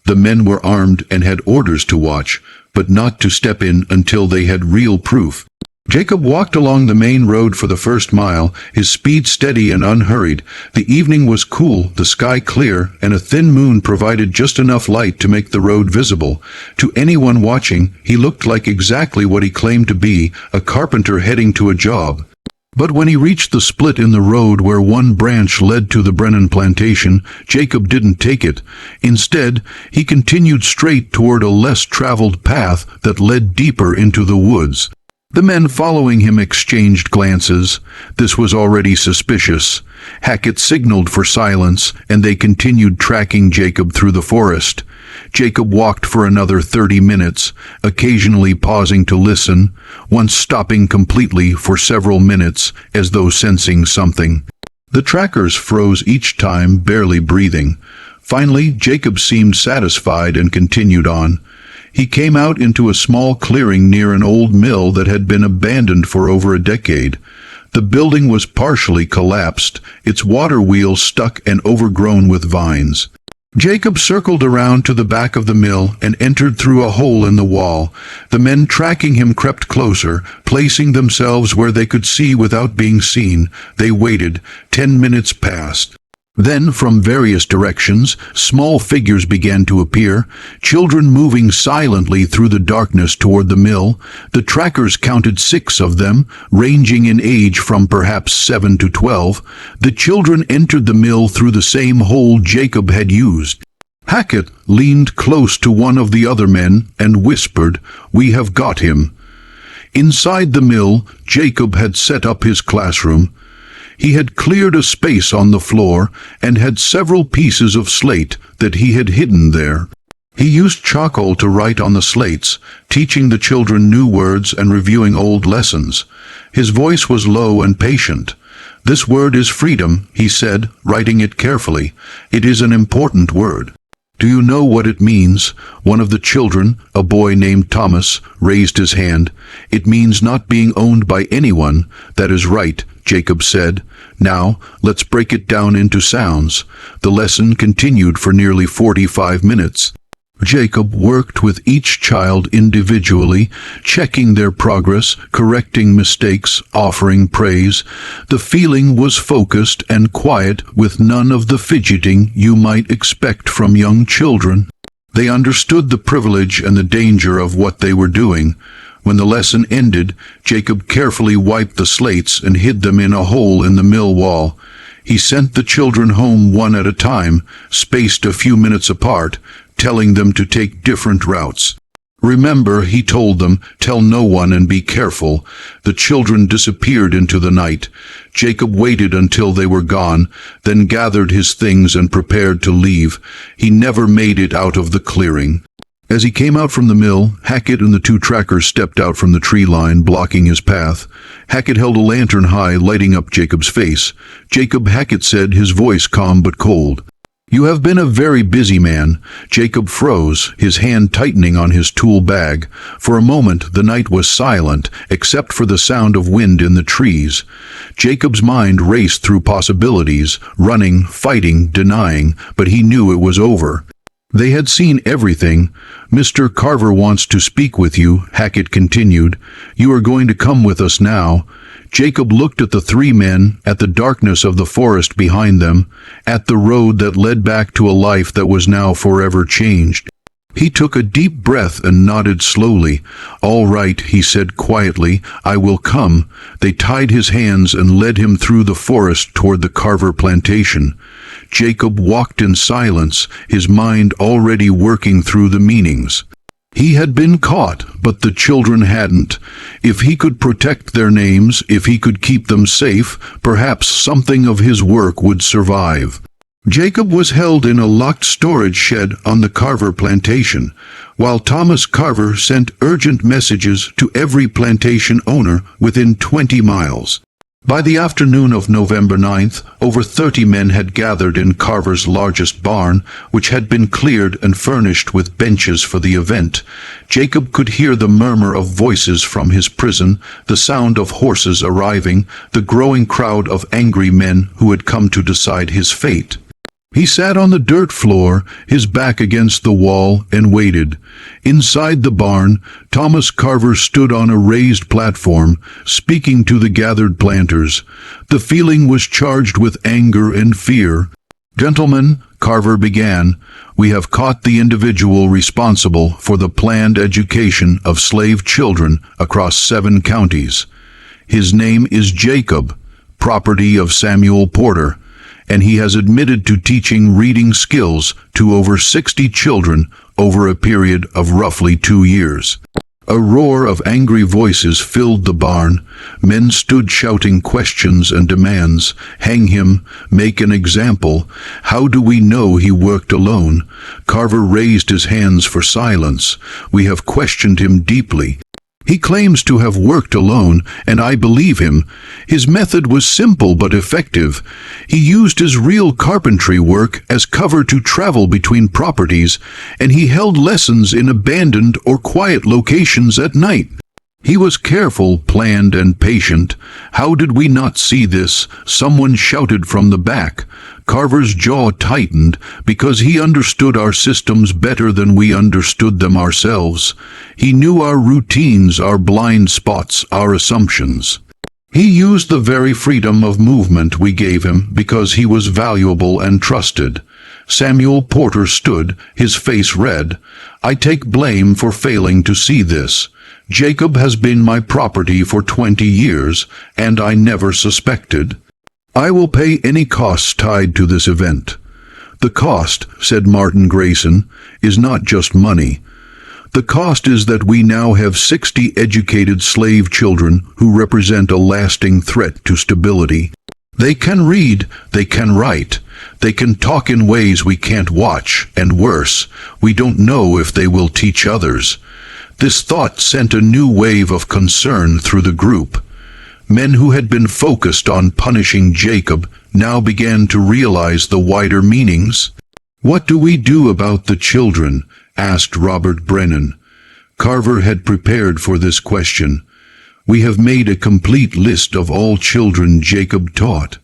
The men were armed and had orders to watch, but not to step in until they had real proof. Jacob walked along the main road for the first mile, his speed steady and unhurried. The evening was cool, the sky clear, and a thin moon provided just enough light to make the road visible. To anyone watching, he looked like exactly what he claimed to be, a carpenter heading to a job. But when he reached the split in the road where one branch led to the Brennan plantation, Jacob didn't take it. Instead, he continued straight toward a less traveled path that led deeper into the woods. The men following him exchanged glances. This was already suspicious. Hackett signaled for silence, and they continued tracking Jacob through the forest. Jacob walked for another 30 minutes, occasionally pausing to listen, once stopping completely for several minutes, as though sensing something. The trackers froze each time, barely breathing. Finally, Jacob seemed satisfied and continued on. He came out into a small clearing near an old mill that had been abandoned for over a decade. The building was partially collapsed, its water wheel stuck and overgrown with vines. Jacob circled around to the back of the mill and entered through a hole in the wall. The men tracking him crept closer, placing themselves where they could see without being seen. They waited. 10 minutes passed. Then, from various directions, small figures began to appear, children moving silently through the darkness toward the mill. The trackers counted 6 of them, ranging in age from perhaps 7 to 12. The children entered the mill through the same hole Jacob had used. Hackett leaned close to one of the other men and whispered, "We have got him." Inside the mill, Jacob had set up his classroom. He had cleared a space on the floor and had several pieces of slate that he had hidden there. He used charcoal to write on the slates, teaching the children new words and reviewing old lessons. His voice was low and patient. "This word is freedom," he said, writing it carefully. "It is an important word." "Do you know what it means?" One of the children, a boy named Thomas, raised his hand. "It means not being owned by anyone." "That is right," Jacob said. "Now, let's break it down into sounds." The lesson continued for nearly 45 minutes. Jacob worked with each child individually, checking their progress, correcting mistakes, offering praise. The feeling was focused and quiet, with none of the fidgeting you might expect from young children. They understood the privilege and the danger of what they were doing. When the lesson ended, Jacob carefully wiped the slates and hid them in a hole in the mill wall. He sent the children home one at a time, spaced a few minutes apart, telling them to take different routes. "Remember," he told them, "tell no one and be careful." The children disappeared into the night. Jacob waited until they were gone, then gathered his things and prepared to leave. He never made it out of the clearing. As he came out from the mill, Hackett and the two trackers stepped out from the tree line, blocking his path. Hackett held a lantern high, lighting up Jacob's face. "Jacob," Hackett said, his voice calm but cold, "you have been a very busy man." Jacob froze, his hand tightening on his tool bag. For a moment the night was silent, except for the sound of wind in the trees. Jacob's mind raced through possibilities, running, fighting, denying, but he knew it was over. They had seen everything. "Mr. Carver wants to speak with you," Hackett continued. "You are going to come with us now." Jacob looked at the three men, at the darkness of the forest behind them, at the road that led back to a life that was now forever changed. He took a deep breath and nodded slowly. "All right," he said quietly, "I will come." They tied his hands and led him through the forest toward the Carver plantation. Jacob walked in silence, his mind already working through the meanings. He had been caught, but the children hadn't. If he could protect their names, if he could keep them safe, perhaps something of his work would survive. Jacob was held in a locked storage shed on the Carver plantation, while Thomas Carver sent urgent messages to every plantation owner within 20 miles. By the afternoon of November 9th, over 30 men had gathered in Carver's largest barn, which had been cleared and furnished with benches for the event. Jacob could hear the murmur of voices from his prison, the sound of horses arriving, the growing crowd of angry men who had come to decide his fate. He sat on the dirt floor, his back against the wall, and waited. Inside the barn, Thomas Carver stood on a raised platform, speaking to the gathered planters. The feeling was charged with anger and fear. "Gentlemen," Carver began, "we have caught the individual responsible for the planned education of slave children across 7 counties. His name is Jacob, property of Samuel Porter, and he has admitted to teaching reading skills to over 60 children over a period of roughly 2 years. A roar of angry voices filled the barn. Men stood shouting questions and demands. "Hang him, make an example. How do we know he worked alone?" Carver raised his hands for silence. "We have questioned him deeply. He claims to have worked alone, and I believe him. His method was simple but effective. He used his real carpentry work as cover to travel between properties, and he held lessons in abandoned or quiet locations at night. He was careful, planned, and patient. How did we not see this?" Someone shouted from the back. Carver's jaw tightened because he understood our systems better than we understood them ourselves. He knew our routines, our blind spots, our assumptions. He used the very freedom of movement we gave him because he was valuable and trusted. Samuel Porter stood, his face red. "I take blame for failing to see this. Jacob has been my property for 20 years, and I never suspected. I will pay any costs tied to this event." "The cost," said Martin Grayson, "is not just money. The cost is that we now have 60 educated slave children who represent a lasting threat to stability. They can read, they can write, they can talk in ways we can't watch, and worse, we don't know if they will teach others." This thought sent a new wave of concern through the group. Men who had been focused on punishing Jacob now began to realize the wider meanings. "What do we do about the children?" asked Robert Brennan. Carver had prepared for this question. "We have made a complete list of all children Jacob taught.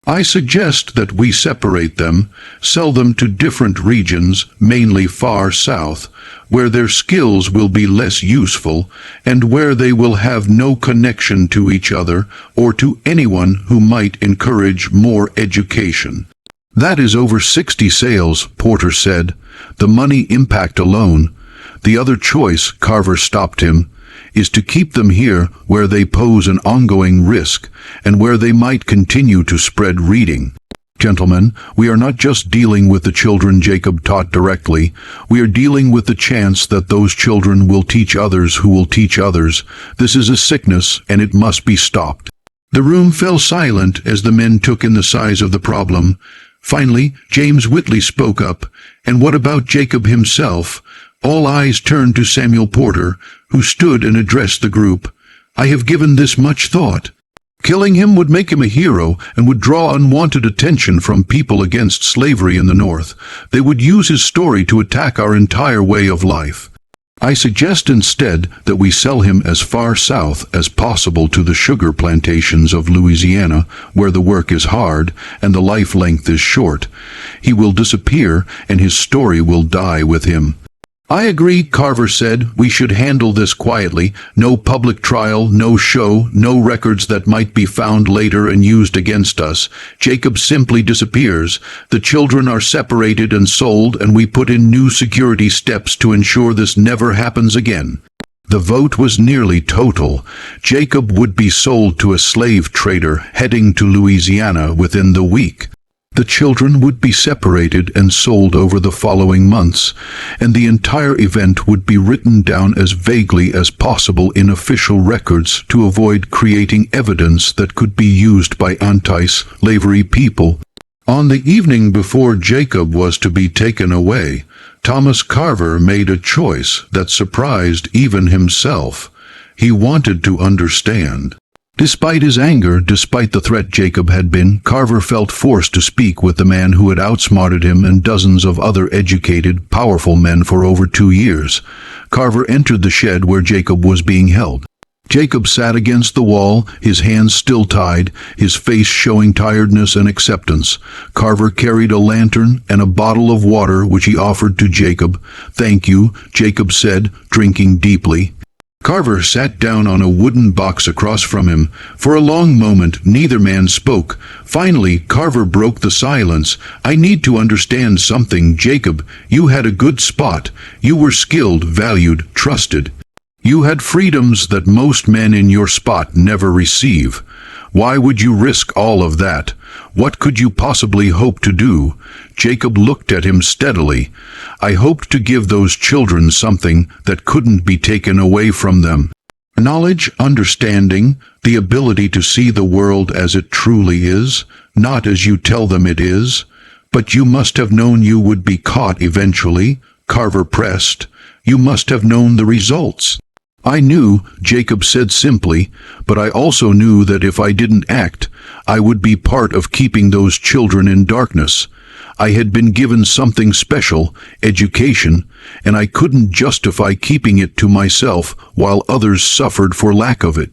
I suggest that we separate them, sell them to different regions, mainly far south, where their skills will be less useful, and where they will have no connection to each other or to anyone who might encourage more education." "That is over 60 sales," Porter said. "The money impact alone." "The other choice," Carver stopped him, "is to keep them here where they pose an ongoing risk and where they might continue to spread reading. Gentlemen, we are not just dealing with the children Jacob taught directly. We are dealing with the chance that those children will teach others who will teach others. This is a sickness, and it must be stopped." The room fell silent as the men took in the size of the problem. Finally, James Whitley spoke up. "And what about Jacob himself?" All eyes turned to Samuel Porter, who stood and addressed the group. "I have given this much thought. Killing him would make him a hero and would draw unwanted attention from people against slavery in the North. They would use his story to attack our entire way of life. I suggest instead that we sell him as far south as possible to the sugar plantations of Louisiana, where the work is hard and the life length is short. He will disappear, and his story will die with him." "I agree," Carver said. "We should handle this quietly. No public trial, no show, no records that might be found later and used against us. Jacob simply disappears. The children are separated and sold, and we put in new security steps to ensure this never happens again." The vote was nearly total. Jacob would be sold to a slave trader heading to Louisiana within the week. The children would be separated and sold over the following months, and the entire event would be written down as vaguely as possible in official records to avoid creating evidence that could be used by anti-slavery people. On the evening before Jacob was to be taken away, Thomas Carver made a choice that surprised even himself. He wanted to understand. Despite his anger, despite the threat Jacob had been, Carver felt forced to speak with the man who had outsmarted him and dozens of other educated, powerful men for over 2 years. Carver entered the shed where Jacob was being held. Jacob sat against the wall, his hands still tied, his face showing tiredness and acceptance. Carver carried a lantern and a bottle of water which he offered to Jacob. "Thank you," Jacob said, drinking deeply. Carver sat down on a wooden box across from him. For a long moment, neither man spoke. Finally, Carver broke the silence. "I need to understand something, Jacob. You had a good spot. You were skilled, valued, trusted. You had freedoms that most men in your spot never receive. Why would you risk all of that? What could you possibly hope to do?" Jacob looked at him steadily. "I hoped to give those children something that couldn't be taken away from them. Knowledge, understanding, the ability to see the world as it truly is, not as you tell them it is. But you must have known you would be caught eventually," Carver pressed. "You must have known the results." "I knew," Jacob said simply, "but I also knew that if I didn't act, I would be part of keeping those children in darkness. I had been given something special, education, and I couldn't justify keeping it to myself while others suffered for lack of it."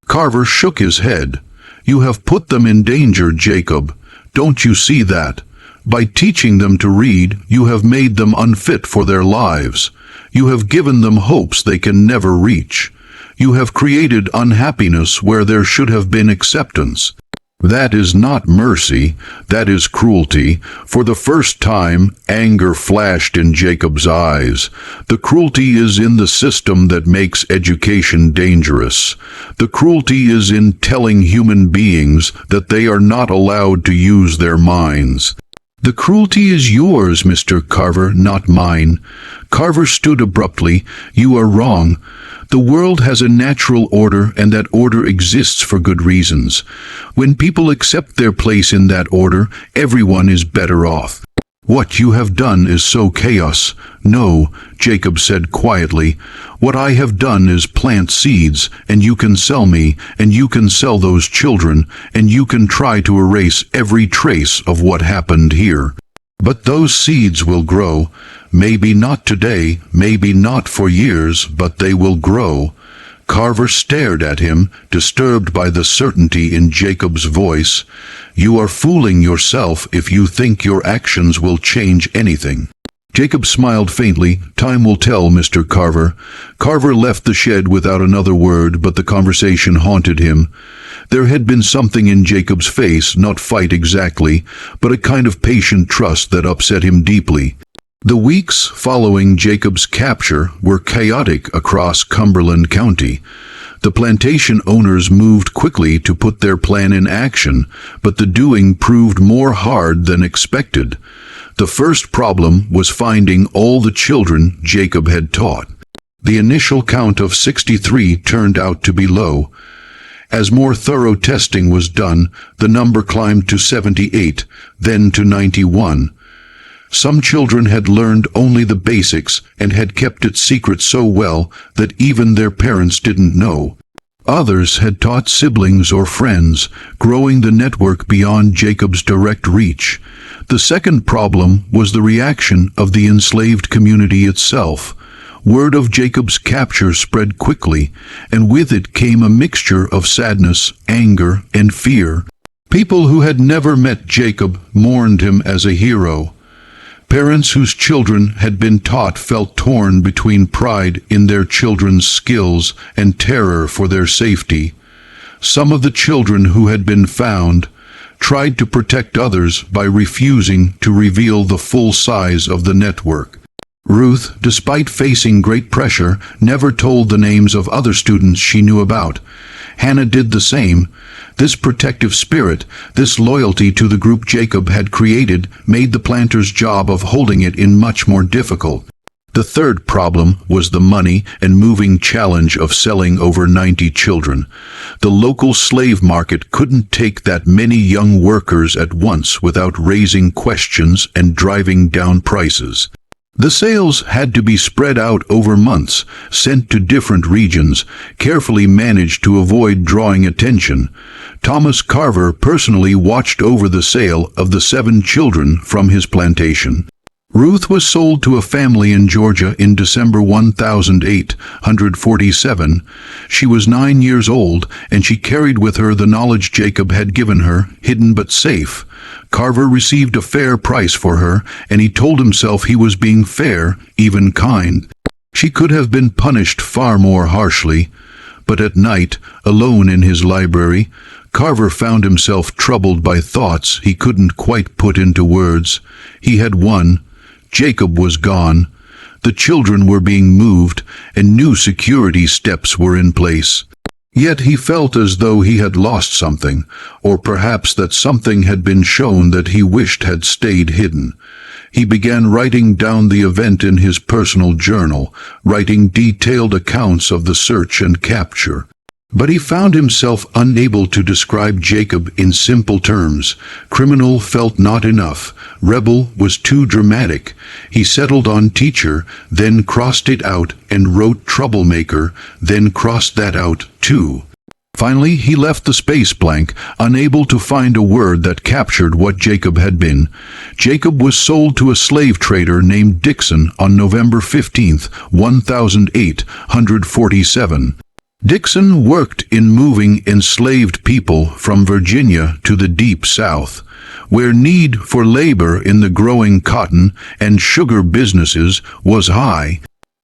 Carver shook his head. "You have put them in danger, Jacob. Don't you see that? By teaching them to read, you have made them unfit for their lives. You have given them hopes they can never reach. You have created unhappiness where there should have been acceptance. That is not mercy, that is cruelty." For the first time, anger flashed in Jacob's eyes. "The cruelty is in the system that makes education dangerous. The cruelty is in telling human beings that they are not allowed to use their minds." "The cruelty is yours, Mr. Carver, not mine." Carver stood abruptly. "You are wrong. The world has a natural order, and that order exists for good reasons. When people accept their place in that order, everyone is better off. What you have done is sow chaos." "No," Jacob said quietly. "What I have done is plant seeds, and you can sell me, and you can sell those children, and you can try to erase every trace of what happened here. But those seeds will grow. Maybe not today, maybe not for years, but they will grow." Carver stared at him, disturbed by the certainty in Jacob's voice. "You are fooling yourself if you think your actions will change anything." Jacob smiled faintly. "Time will tell, Mr. Carver." Carver left the shed without another word, but the conversation haunted him. There had been something in Jacob's face, not fight exactly, but a kind of patient trust that upset him deeply. The weeks following Jacob's capture were chaotic across Cumberland County. The plantation owners moved quickly to put their plan in action, but the doing proved more hard than expected. The first problem was finding all the children Jacob had taught. The initial count of 63 turned out to be low. As more thorough testing was done, the number climbed to 78, then to 91. Some children had learned only the basics and had kept it secret so well that even their parents didn't know. Others had taught siblings or friends, growing the network beyond Jacob's direct reach. The second problem was the reaction of the enslaved community itself. Word of Jacob's capture spread quickly, and with it came a mixture of sadness, anger, and fear. People who had never met Jacob mourned him as a hero. Parents whose children had been taught felt torn between pride in their children's skills and terror for their safety. Some of the children who had been found tried to protect others by refusing to reveal the full size of the network. Ruth, despite facing great pressure, never told the names of other students she knew about. Hannah did the same. This protective spirit, this loyalty to the group Jacob had created, made the planters' job of holding it in much more difficult. The third problem was the money and moving challenge of selling over 90 children. The local slave market couldn't take that many young workers at once without raising questions and driving down prices. The sales had to be spread out over months, sent to different regions, carefully managed to avoid drawing attention. Thomas Carver personally watched over the sale of the 7 children from his plantation. Ruth was sold to a family in Georgia in December 1847. She was 9 years old, and she carried with her the knowledge Jacob had given her, hidden but safe. Carver received a fair price for her, and he told himself he was being fair, even kind. She could have been punished far more harshly. But at night, alone in his library, Carver found himself troubled by thoughts he couldn't quite put into words. He had won. Jacob was gone. The children were being moved, and new security steps were in place. Yet he felt as though he had lost something, or perhaps that something had been shown that he wished had stayed hidden. He began writing down the event in his personal journal, writing detailed accounts of the search and capture. But he found himself unable to describe Jacob in simple terms. Criminal felt not enough. Rebel was too dramatic. He settled on teacher, then crossed it out and wrote troublemaker, then crossed that out too. Finally, he left the space blank, unable to find a word that captured what Jacob had been. Jacob was sold to a slave trader named Dixon on November 15th, 1847. Dixon worked in moving enslaved people from Virginia to the Deep South, where need for labor in the growing cotton and sugar businesses was high.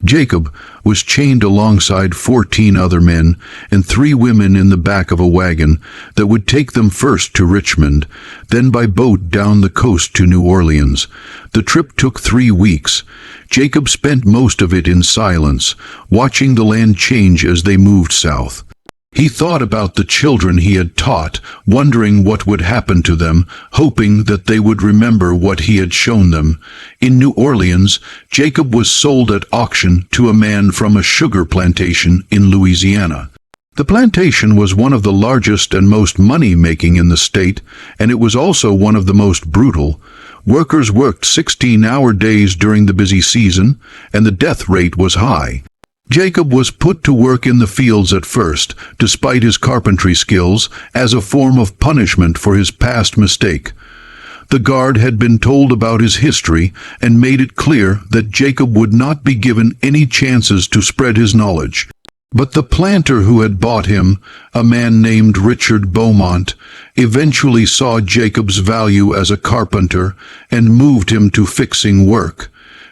Jacob was chained alongside 14 other men and 3 women in the back of a wagon that would take them first to Richmond, then by boat down the coast to New Orleans. The trip took 3 weeks. Jacob spent most of it in silence, watching the land change as they moved south. He thought about the children he had taught, wondering what would happen to them, hoping that they would remember what he had shown them. In New Orleans, Jacob was sold at auction to a man from a sugar plantation in Louisiana. The plantation was one of the largest and most money-making in the state, and it was also one of the most brutal. Workers worked 16-hour days during the busy season, and the death rate was high. Jacob was put to work in the fields at first, despite his carpentry skills, as a form of punishment for his past mistake. The guard had been told about his history and made it clear that Jacob would not be given any chances to spread his knowledge. But the planter who had bought him, a man named Richard Beaumont, eventually saw Jacob's value as a carpenter and moved him to fixing work.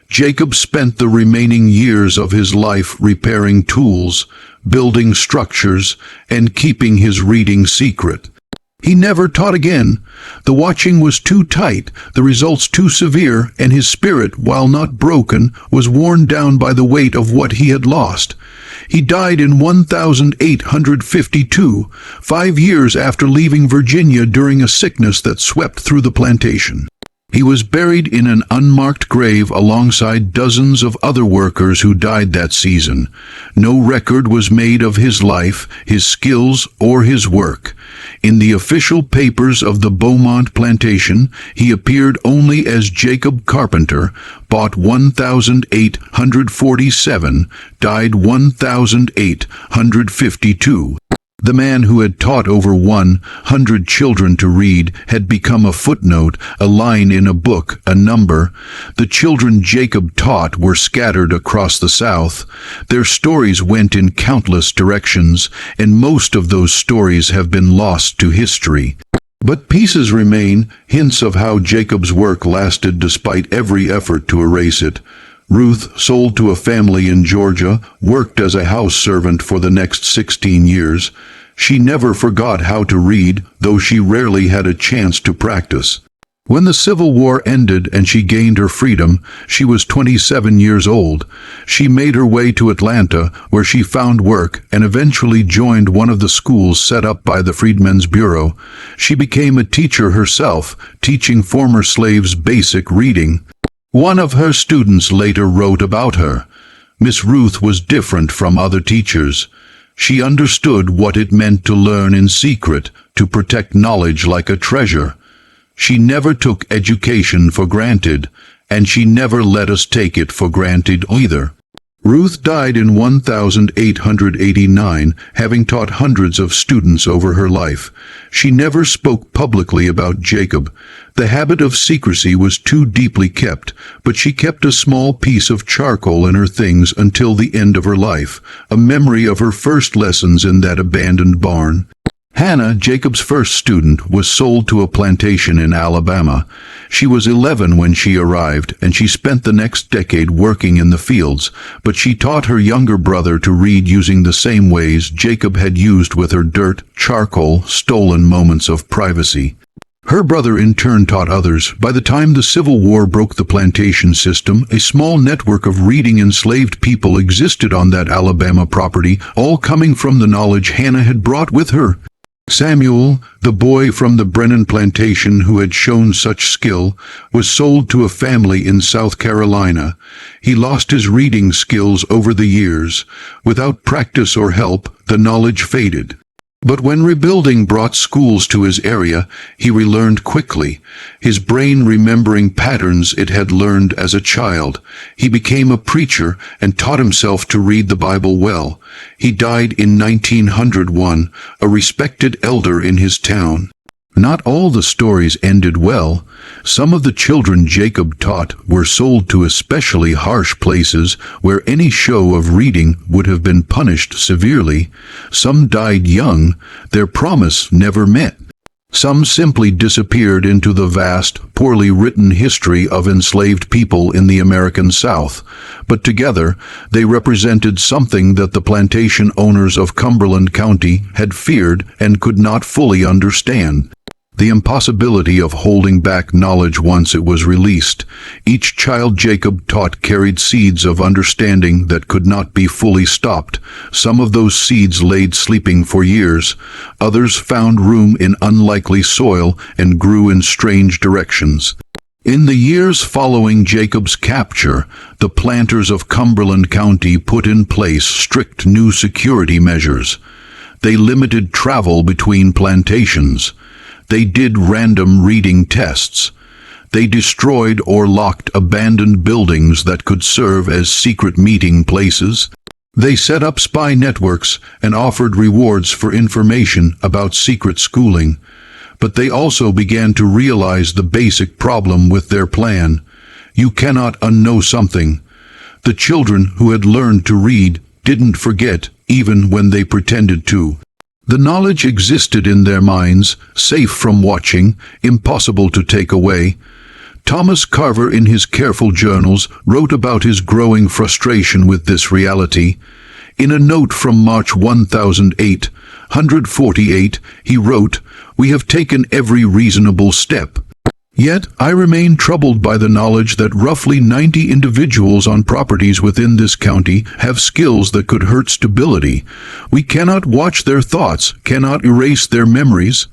Jacob spent the remaining years of his life repairing tools, building structures, and keeping his reading secret. He never taught again. The watching was too tight, the results too severe, and his spirit, while not broken, was worn down by the weight of what he had lost. He died in 1852, 5 years after leaving Virginia during a sickness that swept through the plantation. He was buried in an unmarked grave alongside dozens of other workers who died that season. No record was made of his life, his skills, or his work. In the official papers of the Beaumont plantation, he appeared only as Jacob Carpenter, bought 1847, died 1852. The man who had taught over 100 children to read had become a footnote, a line in a book, a number. The children Jacob taught were scattered across the South. Their stories went in countless directions, and most of those stories have been lost to history. But pieces remain, hints of how Jacob's work lasted despite every effort to erase it. Ruth, sold to a family in Georgia, worked as a house servant for the next 16 years. She never forgot how to read, though she rarely had a chance to practice. When the Civil War ended and she gained her freedom, she was 27 years old. She made her way to Atlanta, where she found work and eventually joined one of the schools set up by the Freedmen's Bureau. She became a teacher herself, teaching former slaves basic reading. One of her students later wrote about her. Miss Ruth was different from other teachers. She understood what it meant to learn in secret, to protect knowledge like a treasure. She never took education for granted, and she never let us take it for granted either. Ruth died in 1889, having taught hundreds of students over her life. She never spoke publicly about Jacob. The habit of secrecy was too deeply kept, but she kept a small piece of charcoal in her things until the end of her life, a memory of her first lessons in that abandoned barn. Hannah, Jacob's first student, was sold to a plantation in Alabama. She was 11 when she arrived, and she spent the next decade working in the fields, but she taught her younger brother to read using the same ways Jacob had used with her dirt, charcoal, stolen moments of privacy. Her brother in turn taught others. By the time the Civil War broke the plantation system, a small network of reading enslaved people existed on that Alabama property, all coming from the knowledge Hannah had brought with her. Samuel, the boy from the Brennan plantation who had shown such skill, was sold to a family in South Carolina. He lost his reading skills over the years. Without practice or help, the knowledge faded. But when rebuilding brought schools to his area, he relearned quickly, his brain remembering patterns it had learned as a child. He became a preacher and taught himself to read the Bible well. He died in 1901, a respected elder in his town. Not all the stories ended well. Some of the children Jacob taught were sold to especially harsh places where any show of reading would have been punished severely. Some died young, their promise never met. Some simply disappeared into the vast, poorly written history of enslaved people in the American South. But together, they represented something that the plantation owners of Cumberland County had feared and could not fully understand. The impossibility of holding back knowledge once it was released. Each child Jacob taught carried seeds of understanding that could not be fully stopped. Some of those seeds laid sleeping for years. Others found room in unlikely soil and grew in strange directions. In the years following Jacob's capture, the planters of Cumberland County put in place strict new security measures. They limited travel between plantations. They did random reading tests. They destroyed or locked abandoned buildings that could serve as secret meeting places. They set up spy networks and offered rewards for information about secret schooling. But they also began to realize the basic problem with their plan. You cannot unknow something. The children who had learned to read didn't forget, even when they pretended to. The knowledge existed in their minds, safe from watching, impossible to take away. Thomas Carver, in his careful journals, wrote about his growing frustration with this reality. In a note from March 1848, he wrote, "We have taken every reasonable step. Yet I remain troubled by the knowledge that roughly 90 individuals on properties within this county have skills that could hurt stability. We cannot watch their thoughts, cannot erase their memories.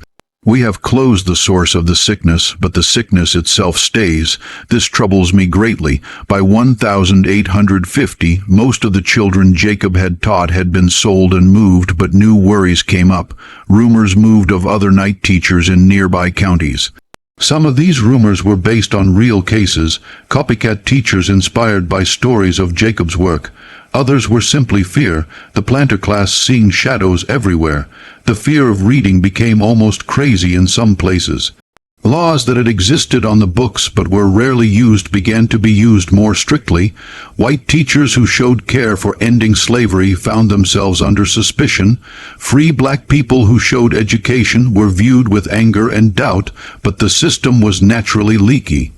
We have closed the source of the sickness, but the sickness itself stays. This troubles me greatly. By 1850, most of the children Jacob had taught had been sold and moved, but new worries came up. Rumors moved of other night teachers in nearby counties. Some of these rumors were based on real cases, copycat teachers inspired by stories of Jacob's work. Others were simply fear, the planter class seeing shadows everywhere. The fear of reading became almost crazy in some places. Laws that had existed on the books but were rarely used began to be used more strictly. White teachers who showed care for ending slavery found themselves under suspicion. Free black people who showed education were viewed with anger and doubt, but the system was naturally leaky.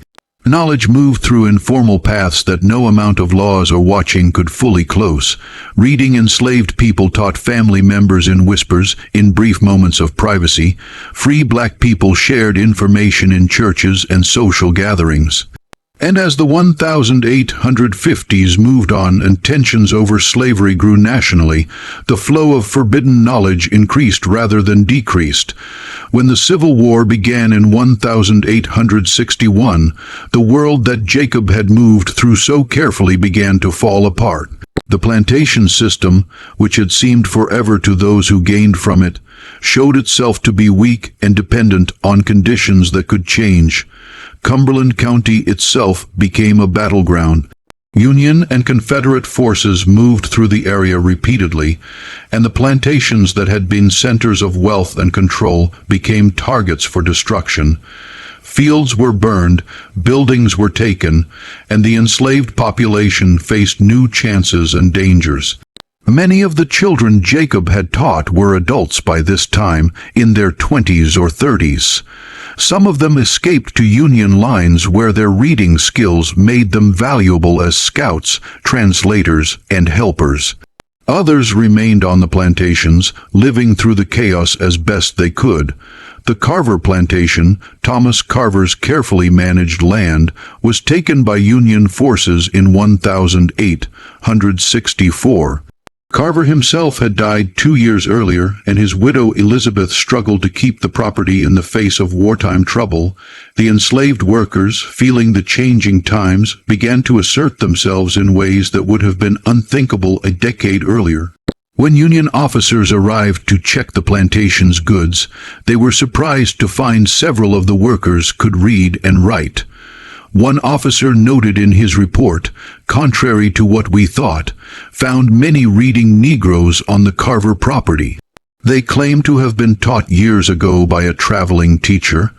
Knowledge moved through informal paths that no amount of laws or watching could fully close. Reading enslaved people taught family members in whispers, in brief moments of privacy. Free black people shared information in churches and social gatherings. And as the 1850s moved on and tensions over slavery grew nationally, the flow of forbidden knowledge increased rather than decreased. When the Civil War began in 1861, the world that Jacob had moved through so carefully began to fall apart. The plantation system, which had seemed forever to those who gained from it, showed itself to be weak and dependent on conditions that could change. Cumberland County itself became a battleground. Union and Confederate forces moved through the area repeatedly, and the plantations that had been centers of wealth and control became targets for destruction. Fields were burned, buildings were taken, and the enslaved population faced new chances and dangers. Many of the children Jacob had taught were adults by this time, in their 20s or 30s. Some of them escaped to Union lines where their reading skills made them valuable as scouts, translators, and helpers. Others remained on the plantations, living through the chaos as best they could. The Carver plantation, Thomas Carver's carefully managed land, was taken by Union forces in 1864. Carver himself had died 2 years earlier, and his widow Elizabeth struggled to keep the property in the face of wartime trouble. The enslaved workers, feeling the changing times, began to assert themselves in ways that would have been unthinkable a decade earlier. When Union officers arrived to check the plantation's goods, they were surprised to find several of the workers could read and write. One officer noted in his report, contrary to what we thought, found many reading Negroes on the Carver property. They claim to have been taught years ago by a traveling teacher.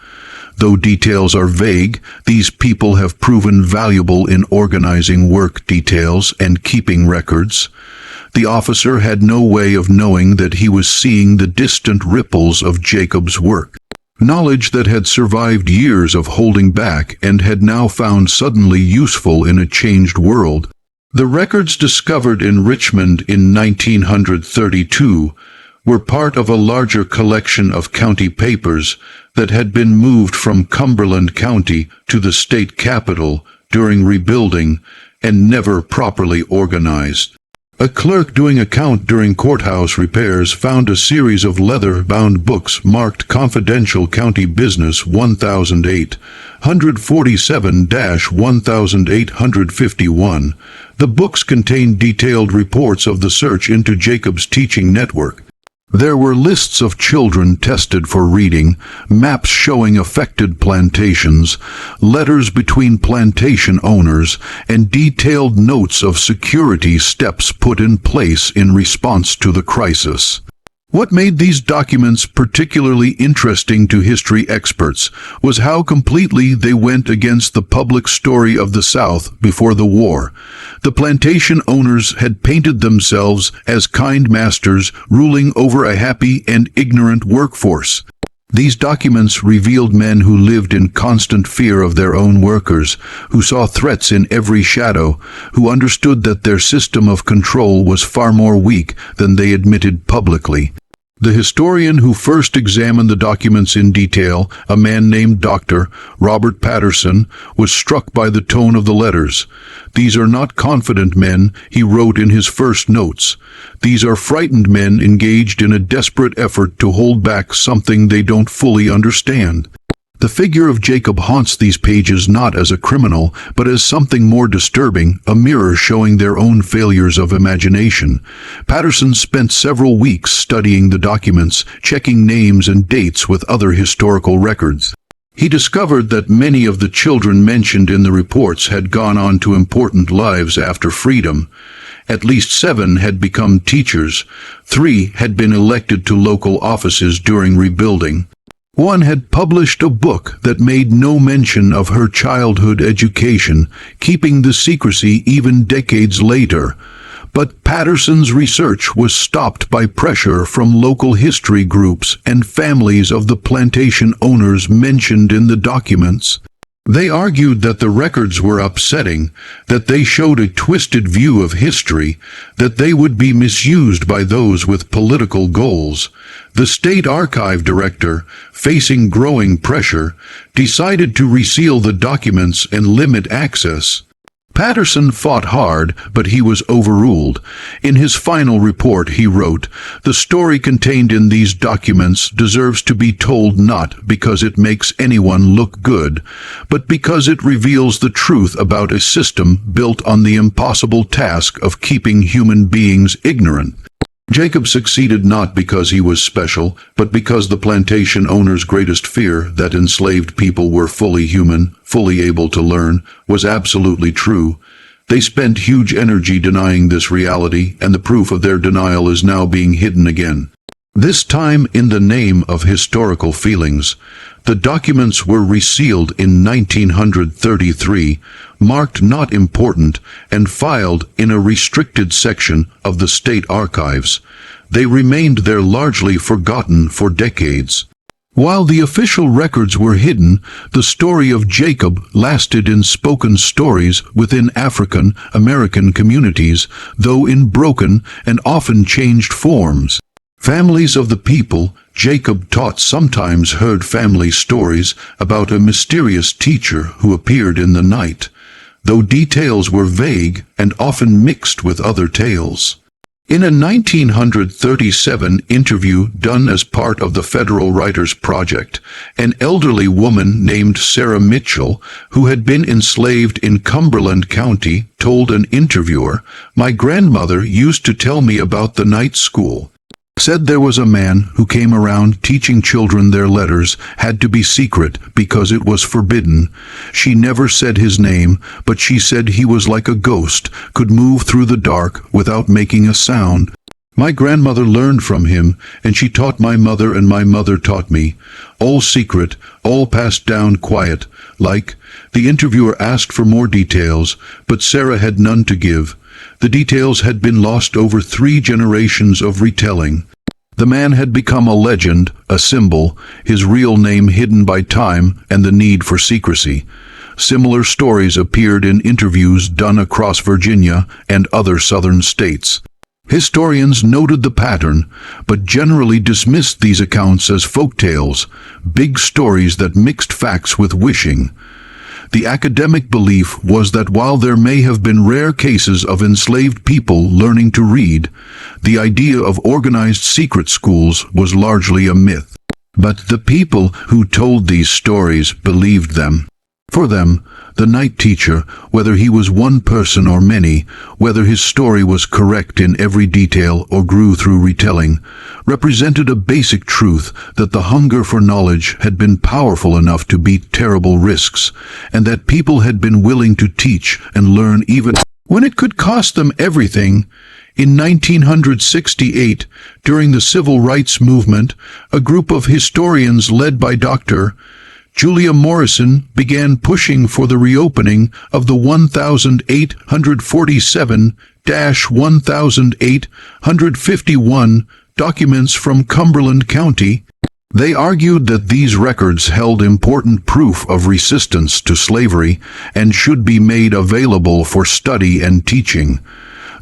Though details are vague, these people have proven valuable in organizing work details and keeping records. The officer had no way of knowing that he was seeing the distant ripples of Jacob's work. Knowledge that had survived years of holding back and had now found suddenly useful in a changed world. The records discovered in Richmond in 1932 were part of a larger collection of county papers that had been moved from Cumberland County to the state capital during rebuilding and never properly organized. A clerk doing a count during courthouse repairs found a series of leather-bound books marked Confidential County Business 1847-1851. The books contained detailed reports of the search into Jacob's teaching network. There were lists of children tested for reading, maps showing affected plantations, letters between plantation owners, and detailed notes of security steps put in place in response to the crisis. What made these documents particularly interesting to history experts was how completely they went against the public story of the South before the war. The plantation owners had painted themselves as kind masters ruling over a happy and ignorant workforce. These documents revealed men who lived in constant fear of their own workers, who saw threats in every shadow, who understood that their system of control was far more weak than they admitted publicly. The historian who first examined the documents in detail, a man named Dr. Robert Patterson, was struck by the tone of the letters. "These are not confident men," he wrote in his first notes. "These are frightened men engaged in a desperate effort to hold back something they don't fully understand." The figure of Jacob haunts these pages not as a criminal, but as something more disturbing, a mirror showing their own failures of imagination. Patterson spent several weeks studying the documents, checking names and dates with other historical records. He discovered that many of the children mentioned in the reports had gone on to important lives after freedom. At least 7 had become teachers. 3 had been elected to local offices during rebuilding. 1 had published a book that made no mention of her childhood education, keeping the secrecy even decades later. But Patterson's research was stopped by pressure from local history groups and families of the plantation owners mentioned in the documents. They argued that the records were upsetting, that they showed a twisted view of history, that they would be misused by those with political goals. The state archive director, facing growing pressure, decided to reseal the documents and limit access. Patterson fought hard, but he was overruled. In his final report, he wrote, "The story contained in these documents deserves to be told not because it makes anyone look good, but because it reveals the truth about a system built on the impossible task of keeping human beings ignorant." Jacob succeeded not because he was special, but because the plantation owner's greatest fear, that enslaved people were fully human, fully able to learn, was absolutely true. They spent huge energy denying this reality, and the proof of their denial is now being hidden again. This time in the name of historical feelings. The documents were resealed in 1933, marked not important, and filed in a restricted section of the state archives. They remained there largely forgotten for decades. While the official records were hidden, the story of Jacob lasted in spoken stories within African American communities, though in broken and often changed forms. Families of the people Jacob taught sometimes heard family stories about a mysterious teacher who appeared in the night, though details were vague and often mixed with other tales. In a 1937 interview done as part of the Federal Writers Project, an elderly woman named Sarah Mitchell, who had been enslaved in Cumberland County, told an interviewer, "My grandmother used to tell me about the night school. Said there was a man who came around teaching children their letters had to be secret because it was forbidden. She never said his name, but she said he was like a ghost, could move through the dark without making a sound. My grandmother learned from him, and she taught my mother, and my mother taught me. All secret, all passed down quiet, like." The interviewer asked for more details, but Sarah had none to give. The details had been lost over 3 generations of retelling. The man had become a legend, a symbol, his real name hidden by time and the need for secrecy. Similar stories appeared in interviews done across Virginia and other southern states. Historians noted the pattern, but generally dismissed these accounts as folktales, big stories that mixed facts with wishing. The academic belief was that while there may have been rare cases of enslaved people learning to read, the idea of organized secret schools was largely a myth. But the people who told these stories believed them. For them, the night teacher, whether he was one person or many, whether his story was correct in every detail or grew through retelling, represented a basic truth that the hunger for knowledge had been powerful enough to beat terrible risks, and that people had been willing to teach and learn even when it could cost them everything. In 1968, during the Civil Rights Movement, a group of historians led by Dr. Julia Morrison began pushing for the reopening of the 1847-1851 documents from Cumberland County. They argued that these records held important proof of resistance to slavery and should be made available for study and teaching.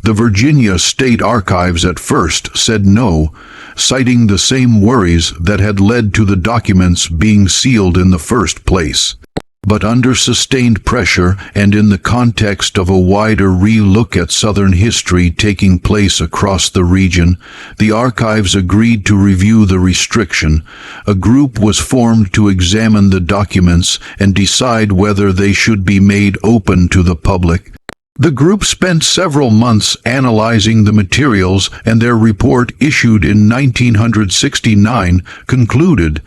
The Virginia State Archives at first said no, citing the same worries that had led to the documents being sealed in the first place. But under sustained pressure and in the context of a wider re-look at Southern history taking place across the region, the archives agreed to review the restriction. A group was formed to examine the documents and decide whether they should be made open to the public. The group spent several months analyzing the materials, and their report, issued in 1969, concluded,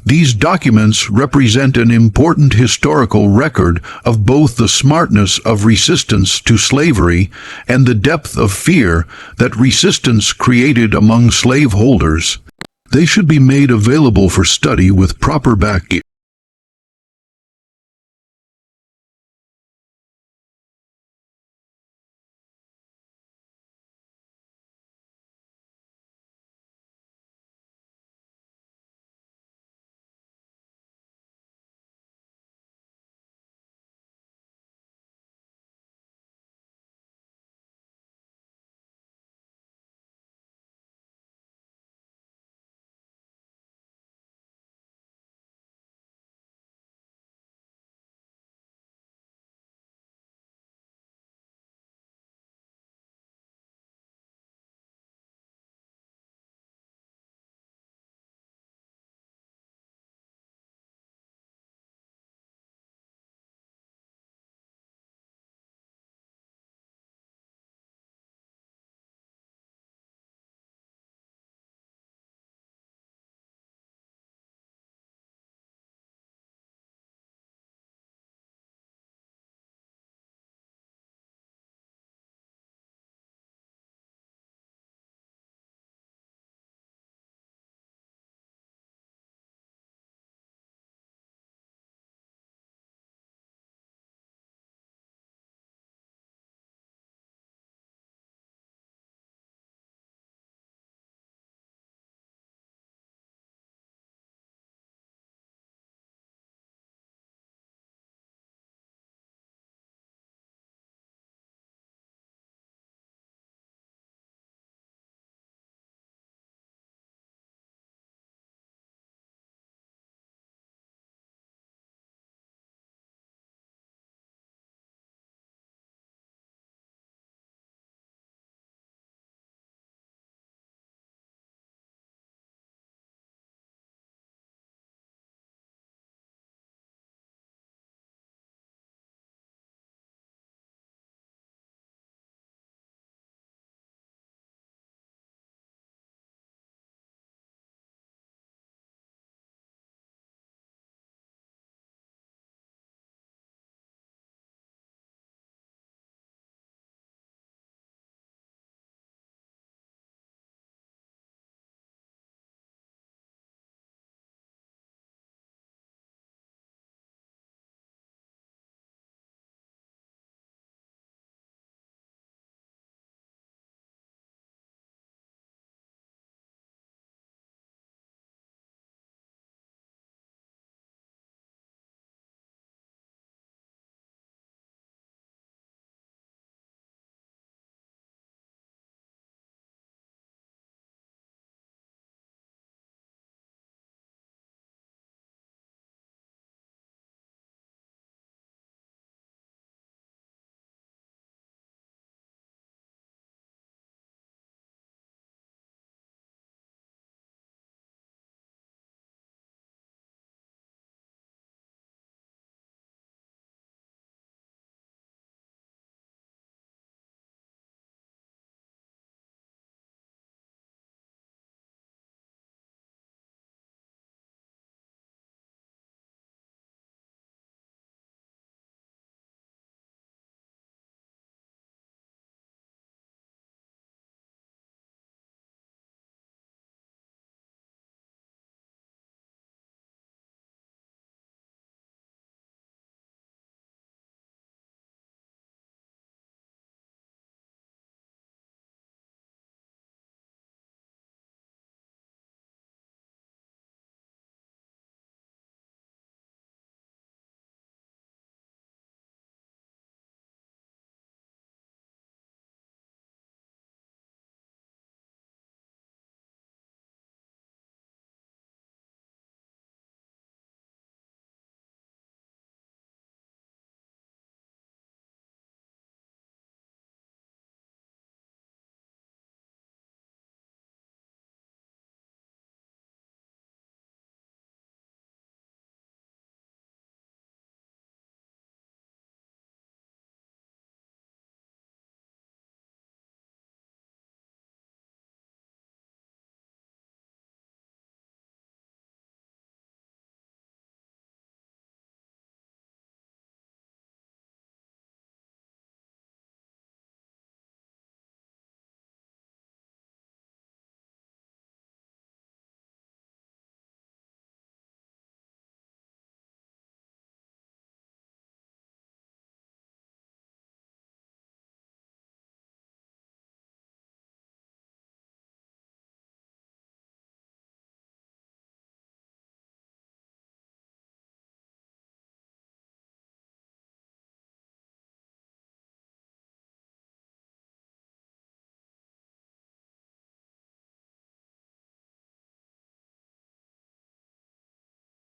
"These documents represent an important historical record of both the smartness of resistance to slavery and the depth of fear that resistance created among slaveholders. They should be made available for study with proper backing."